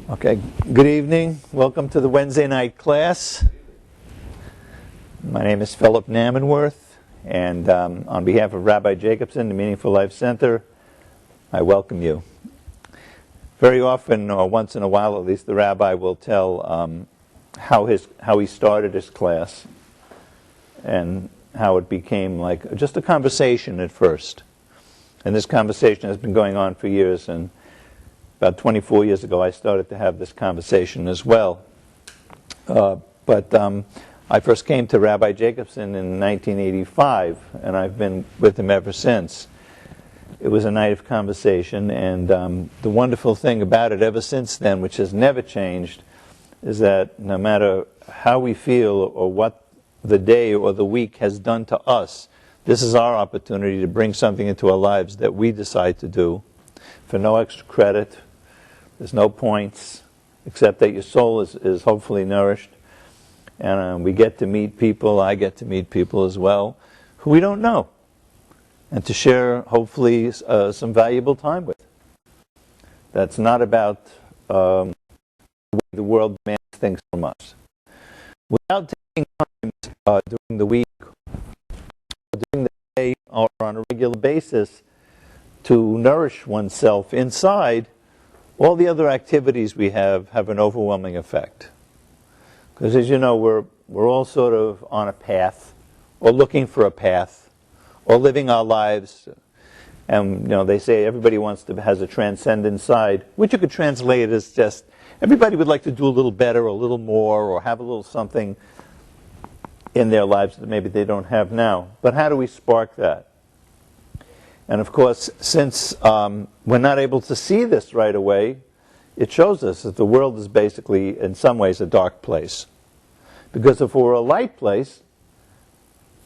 Okay, good evening. Welcome to the Wednesday night class. My name is Phillip and on behalf of Rabbi Jacobson, the Meaningful Life Center, I welcome you. Very often, or once in a while at least, the rabbi will tell how he started his class and how it became like just a conversation at first. And this conversation has been going on for years, and about 24 years ago, I started to have this conversation as well. But I first came to Rabbi Jacobson in 1985, and I've been with him ever since. It was a night of conversation, and the wonderful thing about it ever since then, which has never changed, is that no matter how we feel or what the day or the week has done to us, this is our opportunity to bring something into our lives that we decide to do for no extra credit. There's no points, except that your soul is hopefully nourished. And we get to meet people, I get to meet people as well, who we don't know. And to share, hopefully, some valuable time with. That's not about the way the world demands things from us. Without taking time during the week, or during the day, or on a regular basis, to nourish oneself inside, all the other activities we have an overwhelming effect. Because as you know, we're all sort of on a path, or looking for a path, or living our lives. And you know, they say everybody has a transcendent side, which you could translate as just everybody would like to do a little better, or a little more, or have a little something in their lives that maybe they don't have now. But how do we spark that? And of course, since we're not able to see this right away, it shows us that the world is basically, in some ways, a dark place. Because if it were a light place,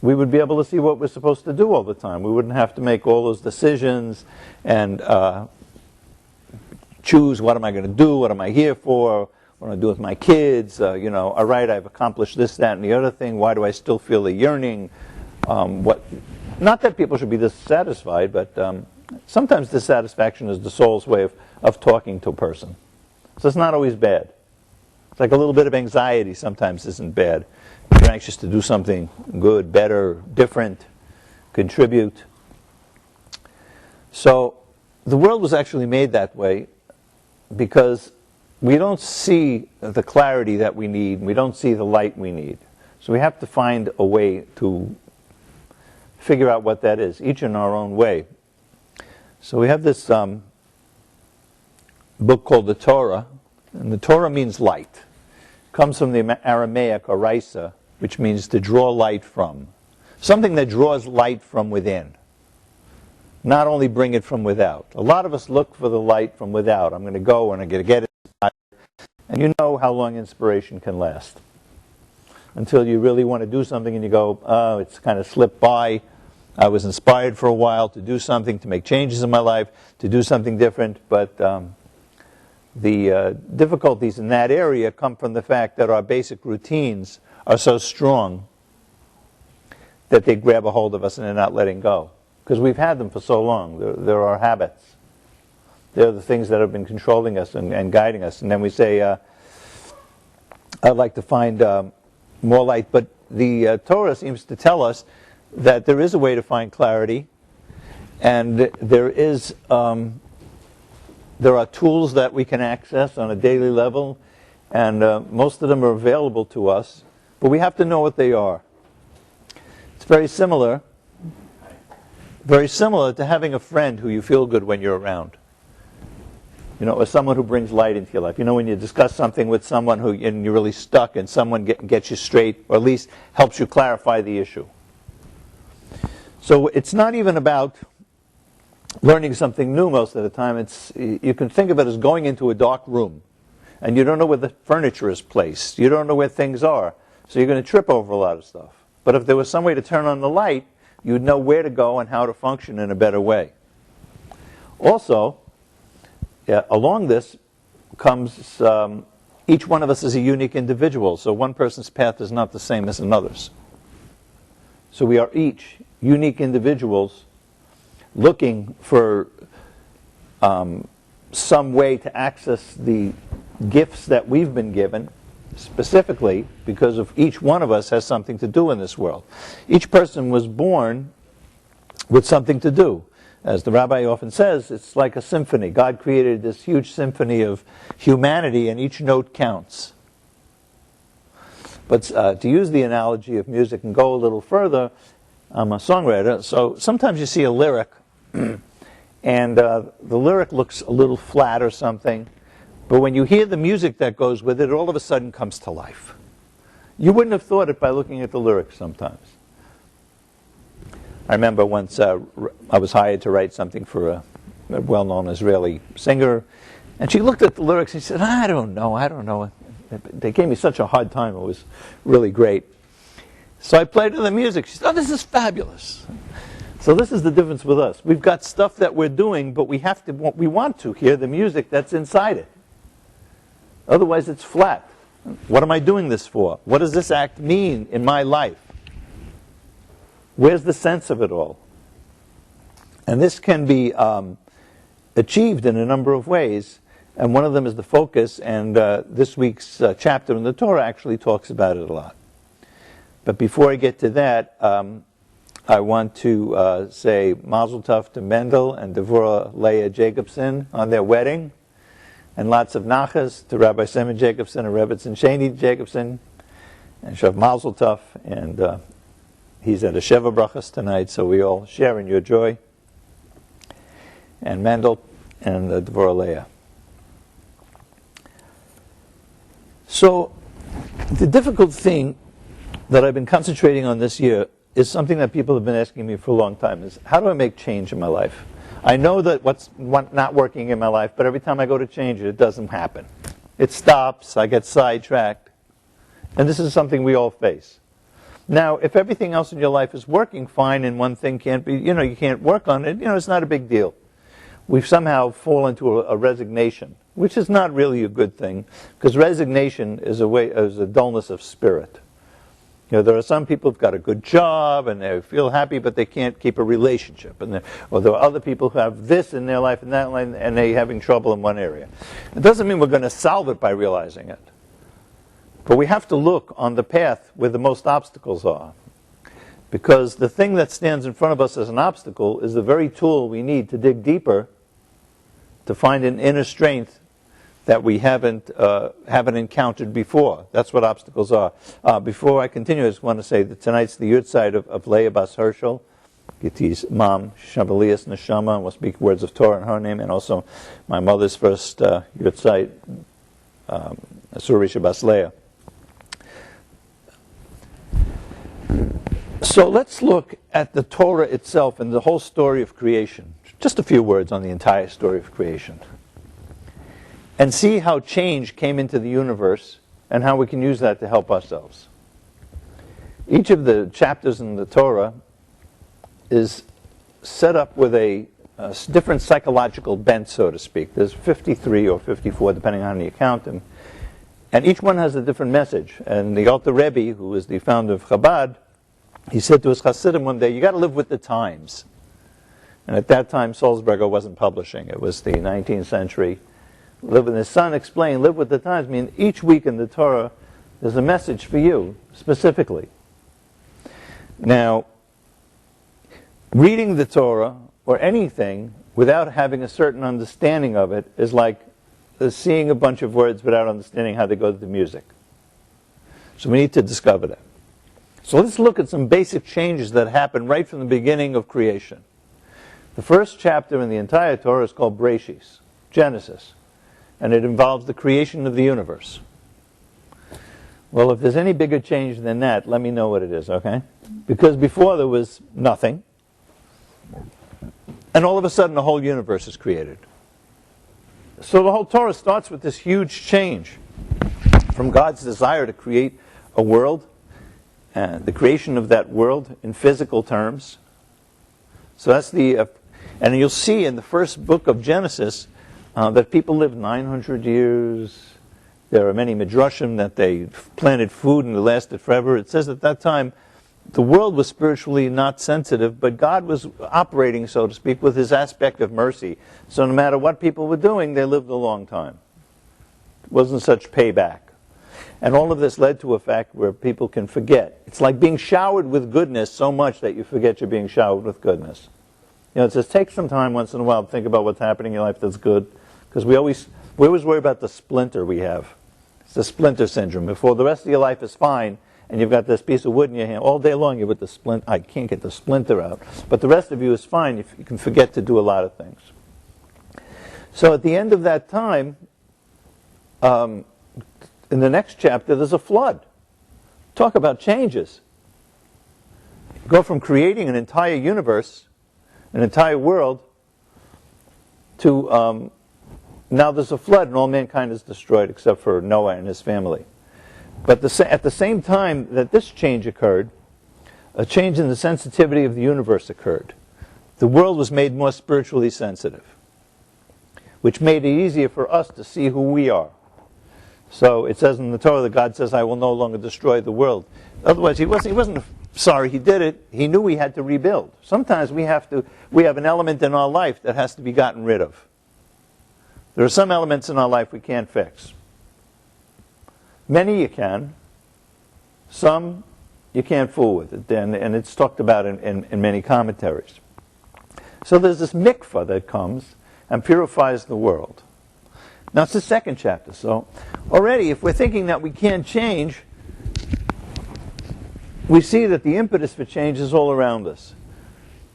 we would be able to see what we're supposed to do all the time. We wouldn't have to make all those decisions and choose what am I going to do, what am I here for, what am I do with my kids, all right, I've accomplished this, that, and the other thing, why do I still feel a yearning, not that people should be dissatisfied, but sometimes dissatisfaction is the soul's way of talking to a person. So it's not always bad. It's like a little bit of anxiety sometimes isn't bad. You're anxious to do something good, better, different, contribute. So the world was actually made that way because we don't see the clarity that we need. We don't see the light we need. So we have to find a way to figure out what that is, each in our own way. So we have this book called the Torah, and the Torah means light. It comes from the Aramaic oraisa, which means to draw light from. Something that draws light from within, not only bring it from without. A lot of us look for the light from without. I'm going to go and I'm going to get it. And you know how long inspiration can last. Until you really want to do something and you go, oh, it's kind of slipped by. I was inspired for a while to do something, to make changes in my life, to do something different, but the difficulties in that area come from the fact that our basic routines are so strong that they grab a hold of us and they're not letting go. Because we've had them for so long. They're our habits. They're the things that have been controlling us and guiding us. And then we say, I'd like to find more light. But the Torah seems to tell us that there is a way to find clarity, and there are tools that we can access on a daily level, and most of them are available to us, but we have to know what they are. It's very similar to having a friend who you feel good when you're around. Or someone who brings light into your life. When you discuss something with someone and you're really stuck, and someone gets you straight, or at least helps you clarify the issue. So it's not even about learning something new most of the time. You can think of it as going into a dark room, and you don't know where the furniture is placed. You don't know where things are. So you're going to trip over a lot of stuff. But if there was some way to turn on the light, you'd know where to go and how to function in a better way. Also, along this comes each one of us is a unique individual. So one person's path is not the same as another's. So we are each unique individuals looking for some way to access the gifts that we've been given, specifically because of each one of us has something to do in this world. Each person was born with something to do. As the rabbi often says, it's like a symphony. God created this huge symphony of humanity, and each note counts. But to use the analogy of music and go a little further, I'm a songwriter, so sometimes you see a lyric, and the lyric looks a little flat or something, but when you hear the music that goes with it, it all of a sudden comes to life. You wouldn't have thought it by looking at the lyrics sometimes. I remember once I was hired to write something for a well-known Israeli singer, and she looked at the lyrics and she said, I don't know. They gave me such a hard time. It was really great. So I played her the music. She said, oh, this is fabulous. So this is the difference with us. We've got stuff that we're doing, but we want to hear the music that's inside it. Otherwise it's flat. What am I doing this for? What does this act mean in my life? Where's the sense of it all? And this can be achieved in a number of ways, and one of them is the focus, and this week's chapter in the Torah actually talks about it a lot. But before I get to that, I want to say Mazel Tov to Mendel and Devorah Leah Jacobson on their wedding, and lots of nachas to Rabbi Simon Jacobson and Rebbetzin Shani Jacobson, and Shav Mazel Tov, and he's at a Sheva Brachas tonight, so we all share in your joy. And Mendel and Devorah Leah. So, the difficult thing that I've been concentrating on this year is something that people have been asking me for a long time, is how do I make change in my life? I know that what's not working in my life, but every time I go to change it, it doesn't happen. It stops, I get sidetracked. And this is something we all face. Now, if everything else in your life is working fine and one thing can't be, you can't work on it, it's not a big deal. We've somehow fallen into a resignation, which is not really a good thing, because resignation is a dullness of spirit. There are some people who've got a good job and they feel happy, but they can't keep a relationship. Or there are other people who have this in their life and that line, and they're having trouble in one area. It doesn't mean we're going to solve it by realizing it. But we have to look on the path where the most obstacles are. Because the thing that stands in front of us as an obstacle is the very tool we need to dig deeper to find an inner strength that we haven't encountered before. That's what obstacles are. Before I continue, I just want to say that tonight's the Yurtzeit of Leah Bas Herschel, Gitti's mom, Shabalias Neshama, and we'll speak words of Torah in her name, and also my mother's first Yurtzeit, Surisha Bas Leah. So let's look at the Torah itself and the whole story of creation. Just a few words on the entire story of creation. And see how change came into the universe and how we can use that to help ourselves. Each of the chapters in the Torah is set up with a different psychological bent, so to speak. There's 53 or 54, depending on how you count them. And each one has a different message. And the Alter Rebbe, who was the founder of Chabad, he said to his Hasidim one day, you got to live with the times. And at that time, Salzberger wasn't publishing. It was the 19th century. And his son explained, live with the times. I mean, each week in the Torah, there's a message for you, specifically. Now, reading the Torah, or anything, without having a certain understanding of it, is like seeing a bunch of words without understanding how they go to the music. So we need to discover that. So let's look at some basic changes that happen right from the beginning of creation. The first chapter in the entire Torah is called Breshis, Genesis, and it involves the creation of the universe. Well, if there's any bigger change than that, let me know what it is, okay? Because before there was nothing, and all of a sudden the whole universe is created. So the whole Torah starts with this huge change from God's desire to create a world, and the creation of that world in physical terms. So that's and you'll see in the first book of Genesis that people lived 900 years. There are many midrashim that they planted food and it lasted forever. It says at that time the world was spiritually not sensitive, but God was operating, so to speak, with his aspect of mercy. So no matter what people were doing, they lived a long time. wasn't such payback. And all of this led to a fact where people can forget. It's like being showered with goodness so much that you forget you're being showered with goodness. It says take some time once in a while to think about what's happening in your life that's good. Because we always worry about the splinter we have. It's the splinter syndrome. Before the rest of your life is fine, and you've got this piece of wood in your hand, all day long you're with the splinter. I can't get the splinter out. But the rest of you is fine if you can forget to do a lot of things. So at the end of that time, in the next chapter, there's a flood. Talk about changes. Go from creating an entire universe, an entire world, to now there's a flood and all mankind is destroyed except for Noah and his family. But at the same time that this change occurred, a change in the sensitivity of the universe occurred. The world was made more spiritually sensitive, which made it easier for us to see who we are. So it says in the Torah that God says, I will no longer destroy the world. Otherwise, he wasn't sorry he did it. He knew he had to rebuild. Sometimes we have an element in our life that has to be gotten rid of. There are some elements in our life we can't fix. Many you can. Some you can't fool with it. And it's talked about in many commentaries. So there's this mikvah that comes and purifies the world. Now it's the second chapter. So already if we're thinking that we can't change, we see that the impetus for change is all around us.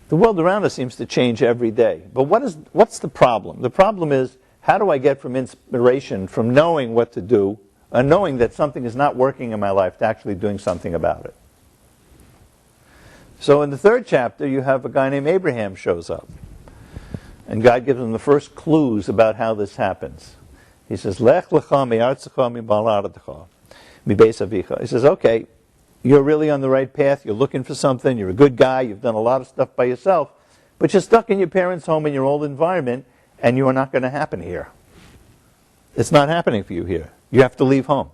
The world around us seems to change every day. But what's the problem? The problem is, how do I get from inspiration, from knowing what to do, and knowing that something is not working in my life, to actually doing something about it? So in the third chapter, you have a guy named Abraham shows up. And God gives him the first clues about how this happens. He says, Lech lecha mi'artzecha mi'baladecha mi'beis avicha. He says, okay, you're really on the right path, you're looking for something, you're a good guy, you've done a lot of stuff by yourself, but you're stuck in your parents' home in your old environment, and you are not going to happen here. It's not happening for you here. You have to leave home.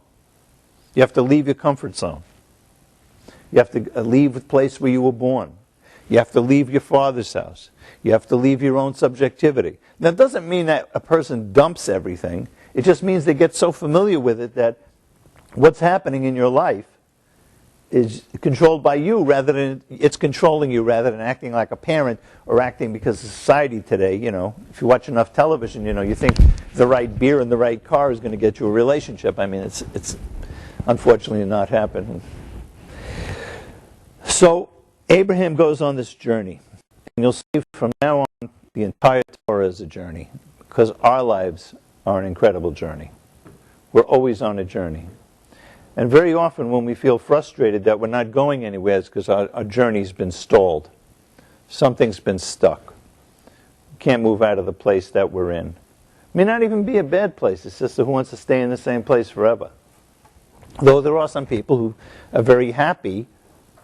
You have to leave your comfort zone. You have to leave the place where you were born. You have to leave your father's house. You have to leave your own subjectivity. Now, it doesn't mean that a person dumps everything. It just means they get so familiar with it that what's happening in your life is controlled by you rather than it's controlling you, rather than acting like a parent or acting because society today, if you watch enough television, you think the right beer and the right car is going to get you a relationship. I mean, it's unfortunately not happening. So Abraham goes on this journey. And you'll see from now on the entire Torah is a journey, because our lives are an incredible journey. We're always on a journey. And very often when we feel frustrated that we're not going anywhere, it's because our journey's been stalled. Something's been stuck. We can't move out of the place that we're in. It may not even be a bad place. It's just who wants to stay in the same place forever. Though there are some people who are very happy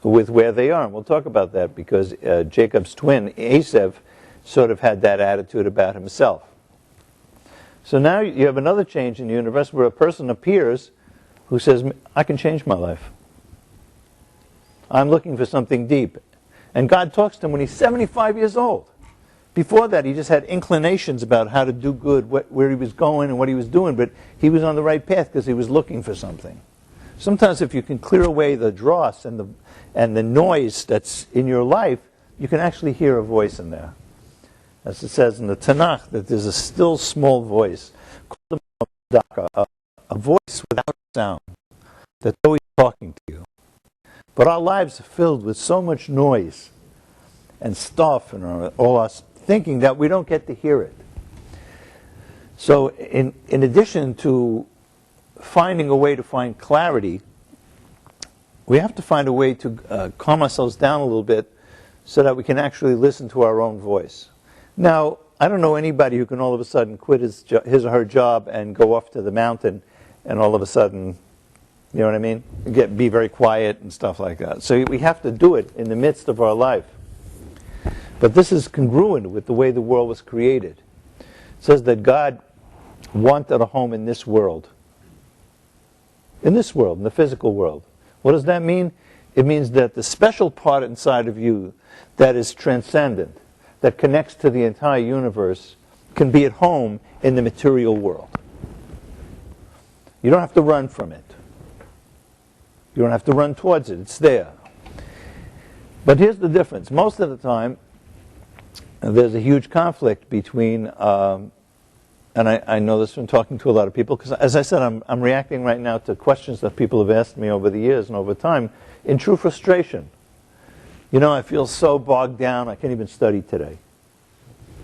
with where they are. And we'll talk about that because Jacob's twin, Esav, sort of had that attitude about himself. So now you have another change in the universe where a person appears who says, I can change my life. I'm looking for something deep. And God talks to him when he's 75 years old. Before that, he just had inclinations about how to do good, where he was going and what he was doing, but he was on the right path because he was looking for something. Sometimes if you can clear away the dross and the noise that's in your life, you can actually hear a voice in there. As it says in the Tanakh, that there's a still small voice, called a voice without sound, that's always talking to you. But our lives are filled with so much noise and stuff and all us thinking that we don't get to hear it. So in addition to finding a way to find clarity, we have to find a way to calm ourselves down a little bit so that we can actually listen to our own voice. Now, I don't know anybody who can all of a sudden quit his or her job and go off to the mountain and all of a sudden, you know what I mean, be very quiet and stuff like that. So we have to do it in the midst of our life. But this is congruent with the way the world was created. It says that God wanted a home in this world. In this world, in the physical world. What does that mean? It means that the special part inside of you that is transcendent, that connects to the entire universe, can be at home in the material world. You don't have to run from it. You don't have to run towards it. It's there. But here's the difference. Most of the time, there's a huge conflict between, and I know this from talking to a lot of people, because as I said, I'm reacting right now to questions that people have asked me over the years and over time in true frustration. You know, I feel so bogged down, I can't even study today.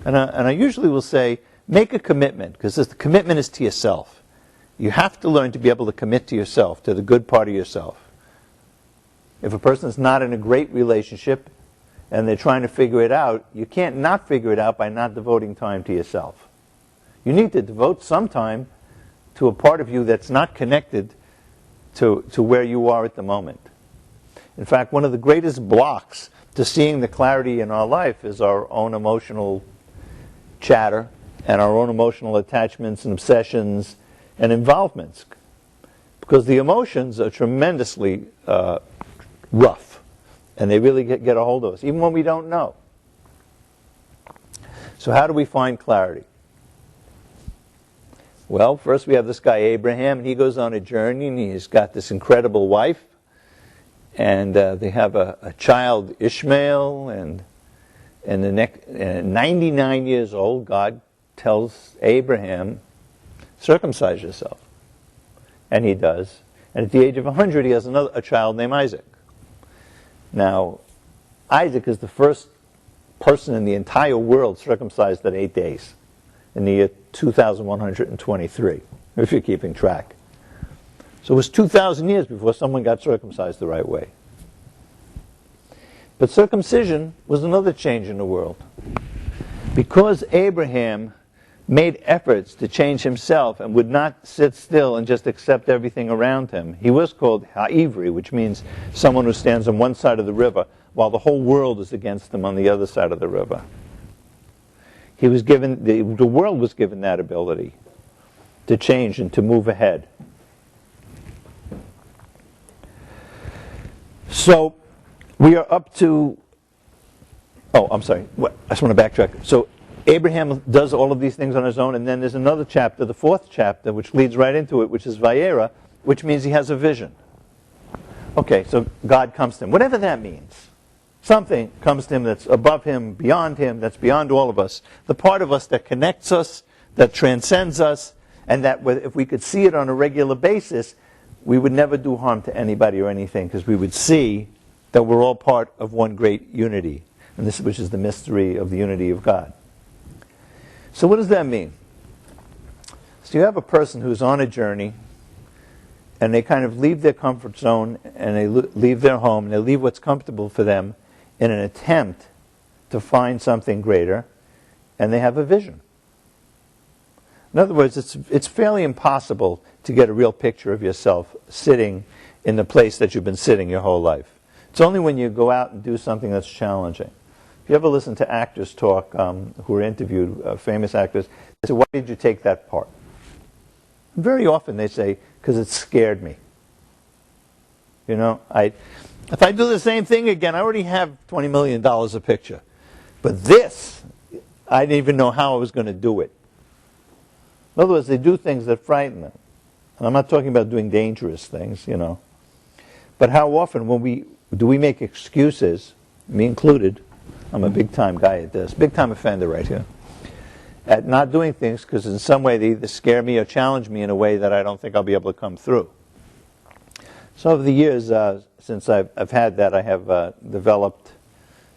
And I usually will say, make a commitment, because the commitment is to yourself. You have to learn to be able to commit to yourself, to the good part of yourself. If a person is not in a great relationship and they're trying to figure it out, you can't not figure it out by not devoting time to yourself. You need to devote some time to a part of you that's not connected to where you are at the moment. In fact, one of the greatest blocks to seeing the clarity in our life is our own emotional chatter and our own emotional attachments and obsessions and involvements. Because the emotions are tremendously rough, and they really get a hold of us, even when we don't know. So how do we find clarity? Well, first we have this guy Abraham, and he goes on a journey, and he's got this incredible wife, and they have a child, Ishmael, and 99 years old, God tells Abraham, circumcise yourself. And he does. And at the age of 100, he has a child named Isaac. Now, Isaac is the first person in the entire world circumcised at 8 days in the year 2123, if you're keeping track. So it was 2,000 years before someone got circumcised the right way. But circumcision was another change in the world. Because Abraham made efforts to change himself and would not sit still and just accept everything around him. He was called Ha'ivri, which means someone who stands on one side of the river while the whole world is against him on the other side of the river. He was given, the world was given that ability to change and to move ahead. So we are up to, I just want to backtrack. So Abraham does all of these things on his own, and then there's another chapter, the fourth chapter, which leads right into it, which is Vayera, which means he has a vision. Okay, so God comes to him, whatever that means. Something comes to him that's above him, that's beyond all of us. The part of us that connects us, that transcends us, and that if we could see it on a regular basis, we would never do harm to anybody or anything, because we would see that we're all part of one great unity, and this, which is the mystery of the unity of God. So what does that mean? So you have a person who's on a journey, and they kind of leave their comfort zone, and they leave their home, and they leave what's comfortable for them in an attempt to find something greater, and they have a vision. In other words, it's fairly impossible to get a real picture of yourself sitting in the place that you've been sitting your whole life. It's only when you go out and do something that's challenging. If you ever listen to actors talk, who are interviewed, famous actors, they say, why did you take that part? And very often they say, because it scared me. You know, if I do the same thing again, I already have $20 million a picture. But this, I didn't even know how I was going to do it. In other words, they do things that frighten them. And I'm not talking about doing dangerous things, you know. But how often do we make excuses, me included? I'm a big-time guy at this, big-time offender right here, at not doing things because in some way they either scare me or challenge me in a way that I don't think I'll be able to come through. So over the years, since I've had that, I have developed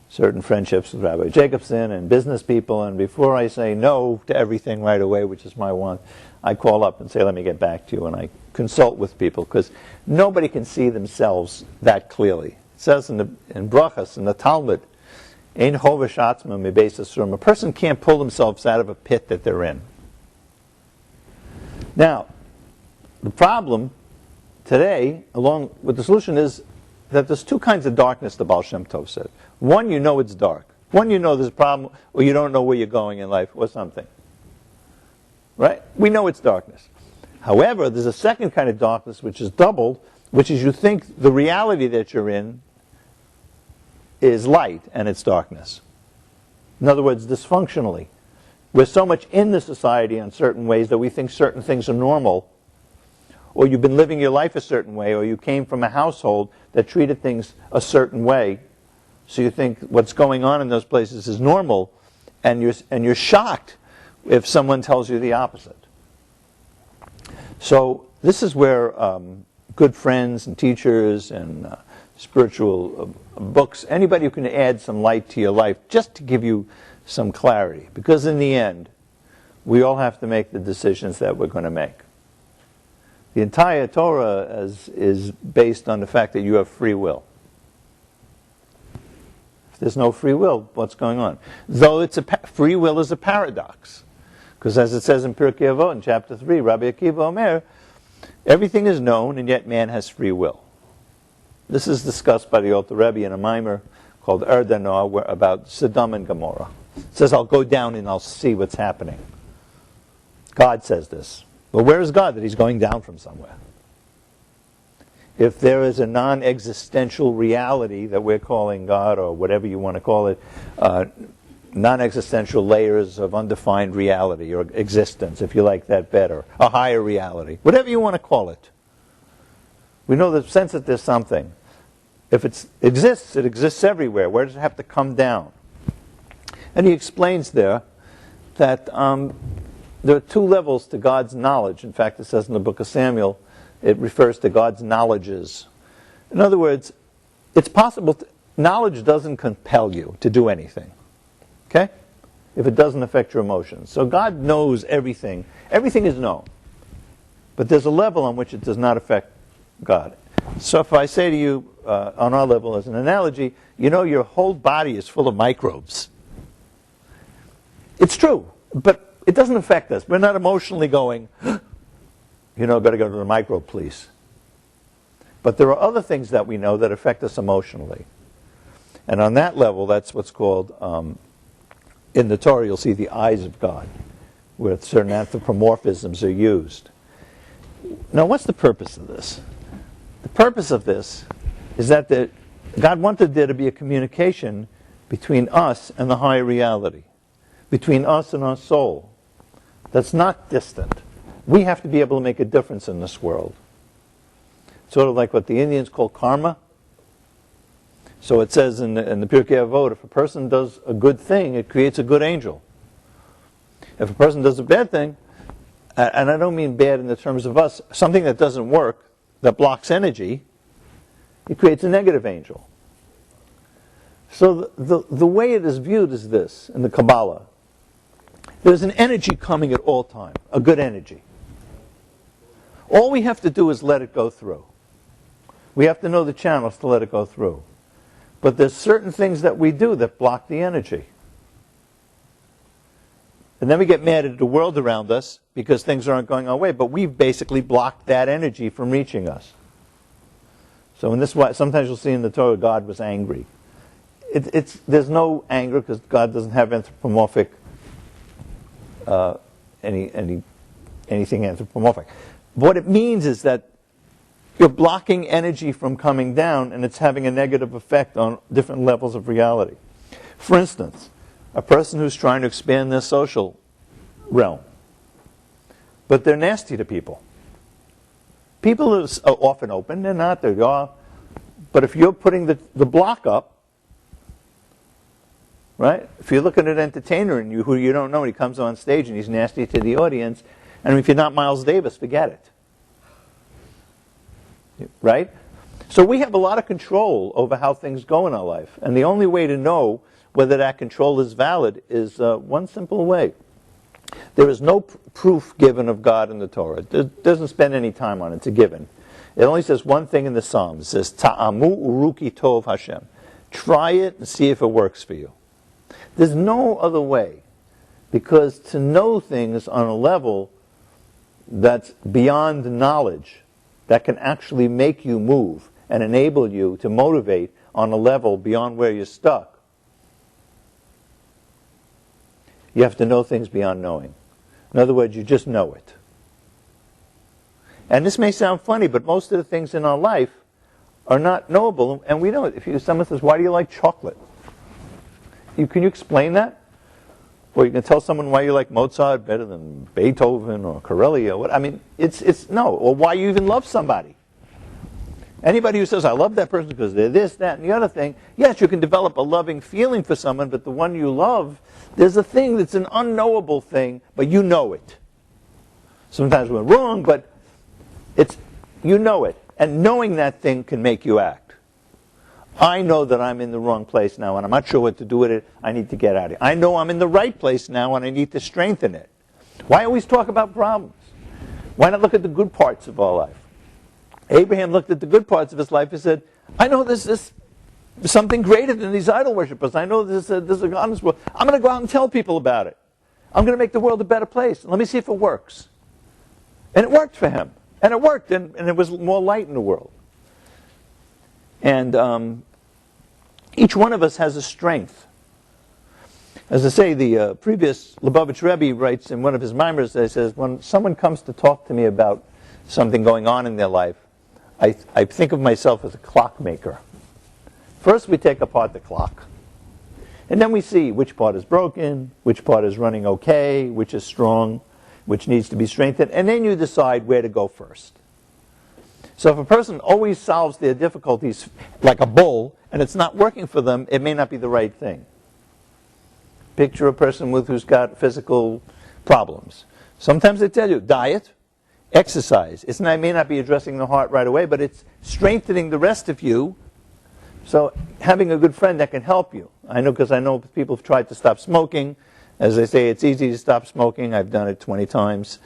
certain friendships with Rabbi Jacobson and business people, and before I say no to everything right away, which is my want, I call up and say, let me get back to you, and I consult with people, because nobody can see themselves that clearly. It says in Brachas, in the Talmud, Ein chovesh atzmo mibeis asurim. A person can't pull themselves out of a pit that they're in. Now, the problem today, along with the solution, is that there's two kinds of darkness, the Baal Shem Tov said. One, you know it's dark. One, you know there's a problem, or you don't know where you're going in life, or something. Right? We know it's darkness. However, there's a second kind of darkness, which is doubled, which is you think the reality that you're in is light and it's darkness. In other words, dysfunctionally. We're so much in the society in certain ways that we think certain things are normal, or you've been living your life a certain way, or you came from a household that treated things a certain way, so you think what's going on in those places is normal, and you're shocked if someone tells you the opposite. So this is where good friends and teachers and spiritual books, anybody who can add some light to your life, just to give you some clarity. Because in the end, we all have to make the decisions that we're going to make. The entire Torah is based on the fact that you have free will. If there's no free will, what's going on? Though free will is a paradox. Because as it says in Pirkei Avot in chapter 3, Rabbi Akiva Omer, everything is known and yet man has free will. This is discussed by the Alter Rebbe in a mimer called Erdanoah about Sodom and Gomorrah. It says, I'll go down and I'll see what's happening. God says this. Well, where is God that he's going down from somewhere? If there is a non-existential reality that we're calling God, or whatever you want to call it, non-existential layers of undefined reality or existence, if you like that better, a higher reality, whatever you want to call it. We know the sense that there's something. If it exists everywhere. Where does it have to come down? And he explains there that there are two levels to God's knowledge. In fact, it says in the book of Samuel, it refers to God's knowledges. In other words, it's possible, knowledge doesn't compel you to do anything. Okay? If it doesn't affect your emotions. So God knows everything. Everything is known. But there's a level on which it does not affect God. So if I say to you, on our level as an analogy, you know your whole body is full of microbes. It's true, but it doesn't affect us. We're not emotionally going, got to go to the microbe, please. But there are other things that we know that affect us emotionally. And on that level, that's what's called, in the Torah, you'll see the eyes of God, where certain anthropomorphisms are used. Now, what's the purpose of this? The purpose of this is that God wanted there to be a communication between us and the higher reality, between us and our soul. That's not distant. We have to be able to make a difference in this world. Sort of like what the Indians call karma. So it says in the Pirkei Avot, if a person does a good thing, it creates a good angel. If a person does a bad thing, and I don't mean bad in the terms of us, something that doesn't work, that blocks energy, it creates a negative angel. So the way it is viewed is this, in the Kabbalah. There's an energy coming at all time, a good energy. All we have to do is let it go through. We have to know the channels to let it go through. But there's certain things that we do that block the energy. And then we get mad at the world around us because things aren't going our way, but we've basically blocked that energy from reaching us. So in this way, sometimes you'll see in the Torah, God was angry. There's no anger because God doesn't have anthropomorphic, anything anthropomorphic. What it means is that you're blocking energy from coming down, and it's having a negative effect on different levels of reality. For instance, a person who's trying to expand their social realm, but they're nasty to people. People are often open, they're not, they are. But if you're putting the block up, right? If you're looking at an entertainer and who you don't know, and he comes on stage and he's nasty to the audience, and if you're not Miles Davis, forget it. Right? So we have a lot of control over how things go in our life. And the only way to know whether that control is valid is one simple way. There is no proof given of God in the Torah. It doesn't spend any time on it. It's a given. It only says one thing in the Psalms. It says, Ta'amu uruki tov Hashem. Try it and see if it works for you. There's no other way. Because to know things on a level that's beyond knowledge, that can actually make you move and enable you to motivate on a level beyond where you're stuck, you have to know things beyond knowing. In other words, you just know it. And this may sound funny, but most of the things in our life are not knowable, and we know it. If someone says, why do you like chocolate? Can you explain that? Or you can tell someone why you like Mozart better than Beethoven or Corelli or what. I mean, it's no. Or why you even love somebody. Anybody who says, I love that person because they're this, that, and the other thing, yes, you can develop a loving feeling for someone, but the one you love, there's a thing that's an unknowable thing, but you know it. Sometimes we're wrong, but you know it. And knowing that thing can make you act. I know that I'm in the wrong place now, and I'm not sure what to do with it. I need to get out of it. I know I'm in the right place now, and I need to strengthen it. Why always talk about problems? Why not look at the good parts of our life? Abraham looked at the good parts of his life and said, I know this is something greater than these idol worshippers. I know there's a God in this world. I'm going to go out and tell people about it. I'm going to make the world a better place. Let me see if it works. And it worked for him. And it worked, and there was more light in the world. And each one of us has a strength. As I say, the previous Lubavitch Rebbe writes in one of his mimers, he says, when someone comes to talk to me about something going on in their life, I think of myself as a clockmaker. First we take apart the clock. And then we see which part is broken, which part is running okay, which is strong, which needs to be strengthened. And then you decide where to go first. So if a person always solves their difficulties like a bull, and it's not working for them, it may not be the right thing. Picture a person who's got physical problems. Sometimes they tell you, diet, exercise. It may not be addressing the heart right away, but it's strengthening the rest of you. So having a good friend that can help you. I know because I know people have tried to stop smoking. As they say, it's easy to stop smoking. I've done it 20 times.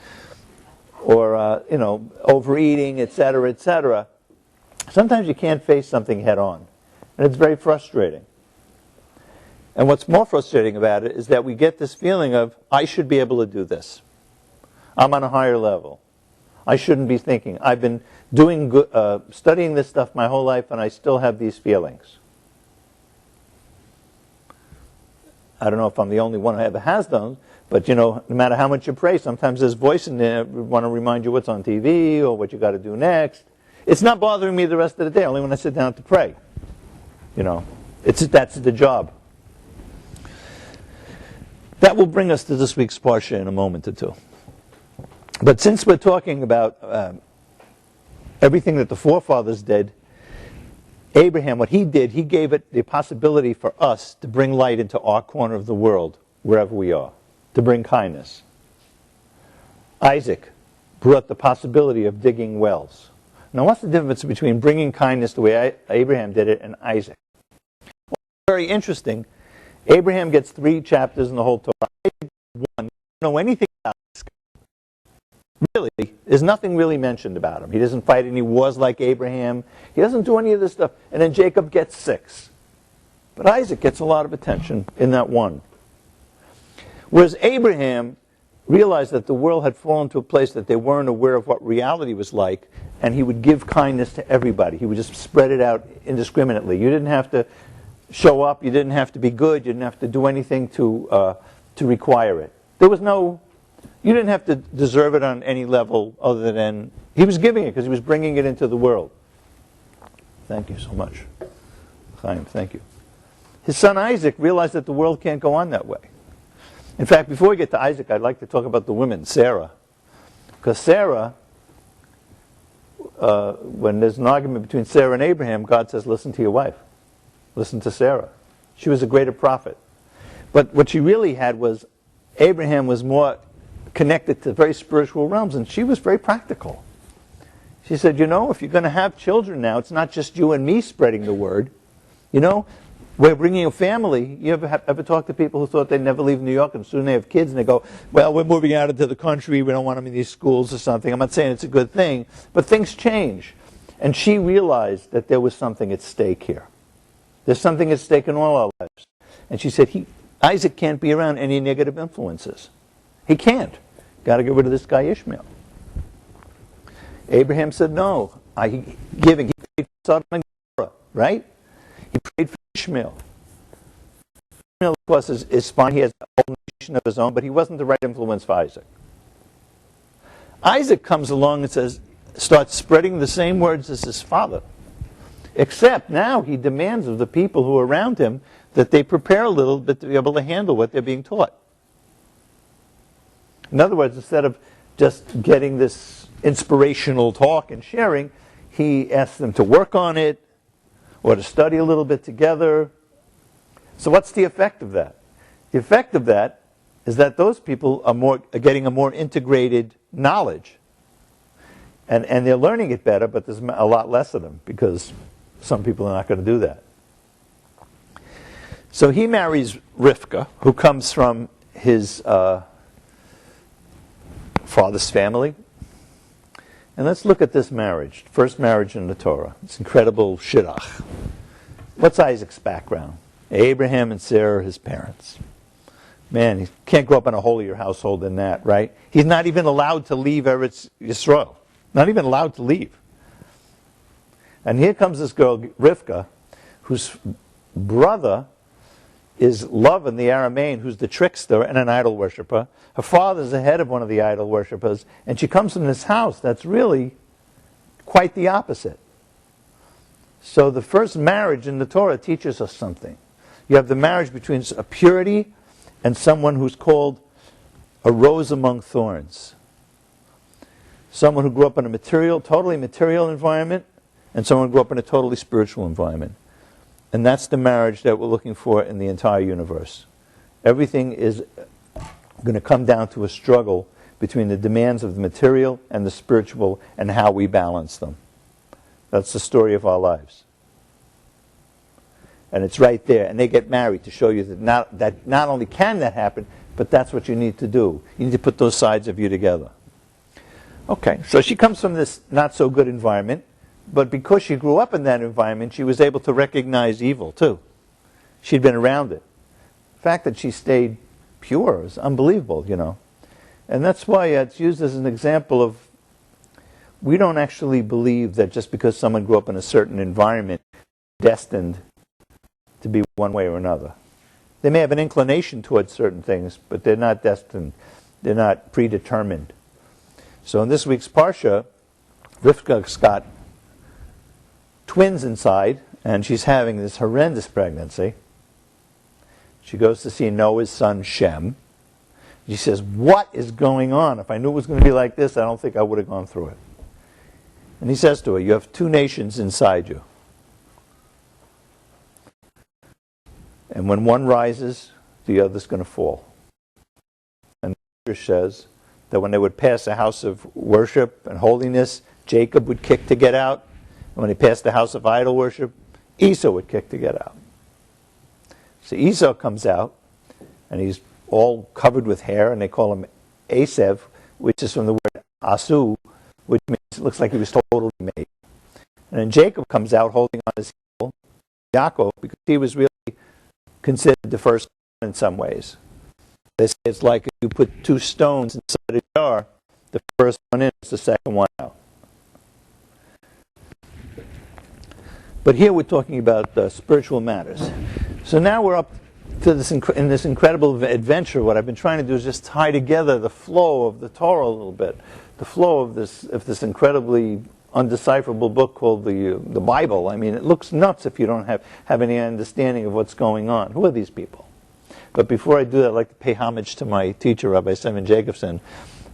Or, overeating, etc., etc. Sometimes you can't face something head on. And it's very frustrating. And what's more frustrating about it is that we get this feeling of, I should be able to do this. I'm on a higher level. I shouldn't be thinking. I've been studying this stuff my whole life, and I still have these feelings. I don't know if I'm the only one who ever has those, but no matter how much you pray, sometimes there's a voice in there want to remind you what's on TV or what you got to do next. It's not bothering me the rest of the day, only when I sit down to pray. That's the job. That will bring us to this week's parsha in a moment or two. But since we're talking about everything that the forefathers did, Abraham, what he did, he gave it the possibility for us to bring light into our corner of the world, wherever we are, to bring kindness. Isaac brought the possibility of digging wells. Now, what's the difference between bringing kindness the way Abraham did it and Isaac? Well, very interesting. Abraham gets 3 chapters in the whole Torah. Isaac, 1, don't know anything about this. Really, there's nothing really mentioned about him. He doesn't fight any wars like Abraham. He doesn't do any of this stuff. And then Jacob gets 6. But Isaac gets a lot of attention in that 1. Whereas Abraham realized that the world had fallen to a place that they weren't aware of what reality was like, and he would give kindness to everybody. He would just spread it out indiscriminately. You didn't have to show up. You didn't have to be good. You didn't have to do anything to require it. There was no... You didn't have to deserve it on any level other than he was giving it because he was bringing it into the world. Thank you so much. Chaim, thank you. His son Isaac realized that the world can't go on that way. In fact, before we get to Isaac, I'd like to talk about the women, Sarah. Because Sarah, when there's an argument between Sarah and Abraham, God says, listen to your wife. Listen to Sarah. She was a greater prophet. But what she really had was, Abraham was more connected to very spiritual realms, and she was very practical. She said, if you're going to have children now, it's not just you and me spreading the word. We're bringing a family. You ever talk to people who thought they'd never leave New York, and soon they have kids, and they go, well, we're moving out into the country, we don't want them in these schools or something. I'm not saying it's a good thing, but things change. And she realized that there was something at stake here. There's something at stake in all our lives. And she said, Isaac can't be around any negative influences. He can't. Got to get rid of this guy Ishmael. Abraham said, no. He prayed for Sodom and Gomorrah, right? He prayed for Ishmael. Ishmael, of course, is fine. He has a whole nation of his own, but he wasn't the right influence for Isaac. Isaac comes along and starts spreading the same words as his father. Except now he demands of the people who are around him that they prepare a little bit to be able to handle what they're being taught. In other words, instead of just getting this inspirational talk and sharing, he asked them to work on it or to study a little bit together. So what's the effect of that? The effect of that is that those people are getting a more integrated knowledge. And they're learning it better, but there's a lot less of them because some people are not going to do that. So he marries Rivka, who comes from his father's family. And let's look at this marriage. First marriage in the Torah. It's incredible shidduch. What's Isaac's background? Abraham and Sarah, his parents. Man, he can't grow up in a holier household than that, right? He's not even allowed to leave Eretz Yisrael. Not even allowed to leave. And here comes this girl, Rivka, whose brother is Lavan the Aramean, who's the trickster and an idol worshiper. Her father's the head of one of the idol worshippers, and she comes from this house that's really quite the opposite. So the first marriage in the Torah teaches us something. You have the marriage between a purity and someone who's called a rose among thorns. Someone who grew up in a totally material environment, and someone who grew up in a totally spiritual environment. And that's the marriage that we're looking for in the entire universe. Everything is going to come down to a struggle between the demands of the material and the spiritual and how we balance them. That's the story of our lives. And it's right there. And they get married to show you that not only can that happen, but that's what you need to do. You need to put those sides of you together. Okay, so she comes from this not so good environment, but because she grew up in that environment, she was able to recognize evil too. She'd been around it. The fact that she stayed pure is unbelievable, you know. And that's why it's used as an example of, we don't actually believe that just because someone grew up in a certain environment, destined to be one way or another. They may have an inclination towards certain things, but they're not destined. They're not predetermined. So in this week's Parsha, Rivka's got twins inside, and she's having this horrendous pregnancy. She goes to see Noah's son Shem. She says, what is going on? If I knew it was going to be like this, I don't think I would have gone through it. And he says to her, you have two nations inside you. And when one rises, the other's going to fall. And the Scripture says that when they would pass a house of worship and holiness, Jacob would kick to get out. And when he passed the house of idol worship, Esau would kick to get out. So Esau comes out, and he's all covered with hair, and they call him Asev, which is from the word asu, which means it looks like he was totally made. And then Jacob comes out holding on his heel, Yaakov, because he was really considered the first one in some ways. They say it's like if you put two stones inside a jar, the first one in is the second one out. But here we're talking about spiritual matters. So now we're up to this in this incredible adventure. What I've been trying to do is just tie together the flow of the Torah a little bit, the flow of this incredibly undecipherable book called the Bible. I mean, it looks nuts if you don't have any understanding of what's going on. Who are these people? But before I do that, I'd like to pay homage to my teacher, Rabbi Simon Jacobson,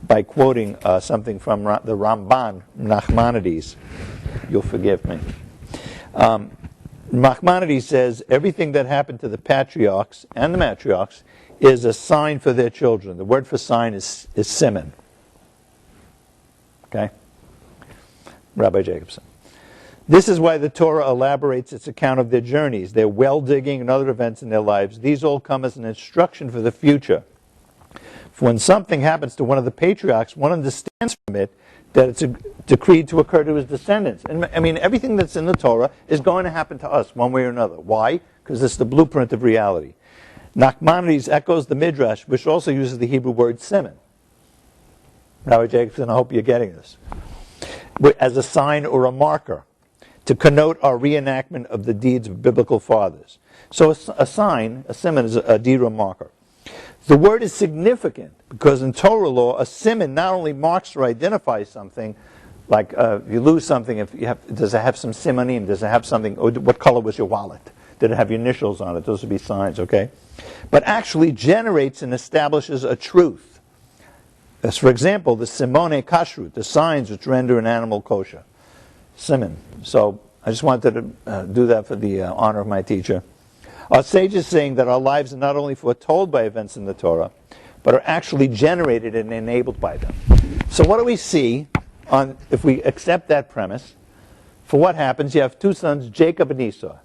by quoting something from the Ramban, Nachmanides. You'll forgive me. Nachmanides says, everything that happened to the patriarchs and the matriarchs is a sign for their children. The word for sign is siman. Okay? Rabbi Jacobson. This is why the Torah elaborates its account of their journeys, their well digging and other events in their lives. These all come as an instruction for the future. For when something happens to one of the patriarchs, one understands from it that it's decreed to occur to his descendants. And I mean, everything that's in the Torah is going to happen to us one way or another. Why? Because it's the blueprint of reality. Nachmanides echoes the Midrash, which also uses the Hebrew word siman. Rabbi Jacobson, I hope you're getting this. As a sign or a marker to connote our reenactment of the deeds of biblical fathers. So a sign, a siman, is a deed or a marker. The word is significant because in Torah law, a siman not only marks or identifies something, like if you lose something, does it have some simanim? Does it have something? Or what color was your wallet? Did it have your initials on it? Those would be signs, okay? But actually generates and establishes a truth. As for example, the simone kashrut, the signs which render an animal kosher. Simon. So I just wanted to do that for the honor of my teacher. Our sage is saying that our lives are not only foretold by events in the Torah, but are actually generated and enabled by them. So what do we see if we accept that premise? For what happens, you have two sons, Jacob and Esau.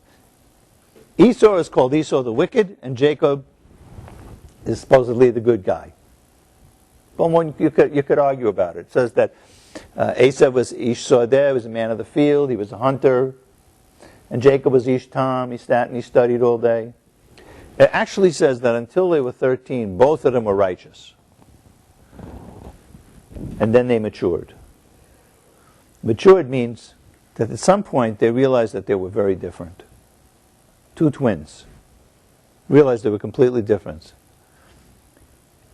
Esau is called Esau the wicked, and Jacob is supposedly the good guy. Well, you could argue about it. It says that Esau was Ish Sodeh, was a man of the field, he was a hunter. And Jacob was Ish Tam, he sat and he studied all day. It actually says that until they were 13, both of them were righteous. And then they matured. Matured means that at some point they realized that they were very different. Two twins realized they were completely different.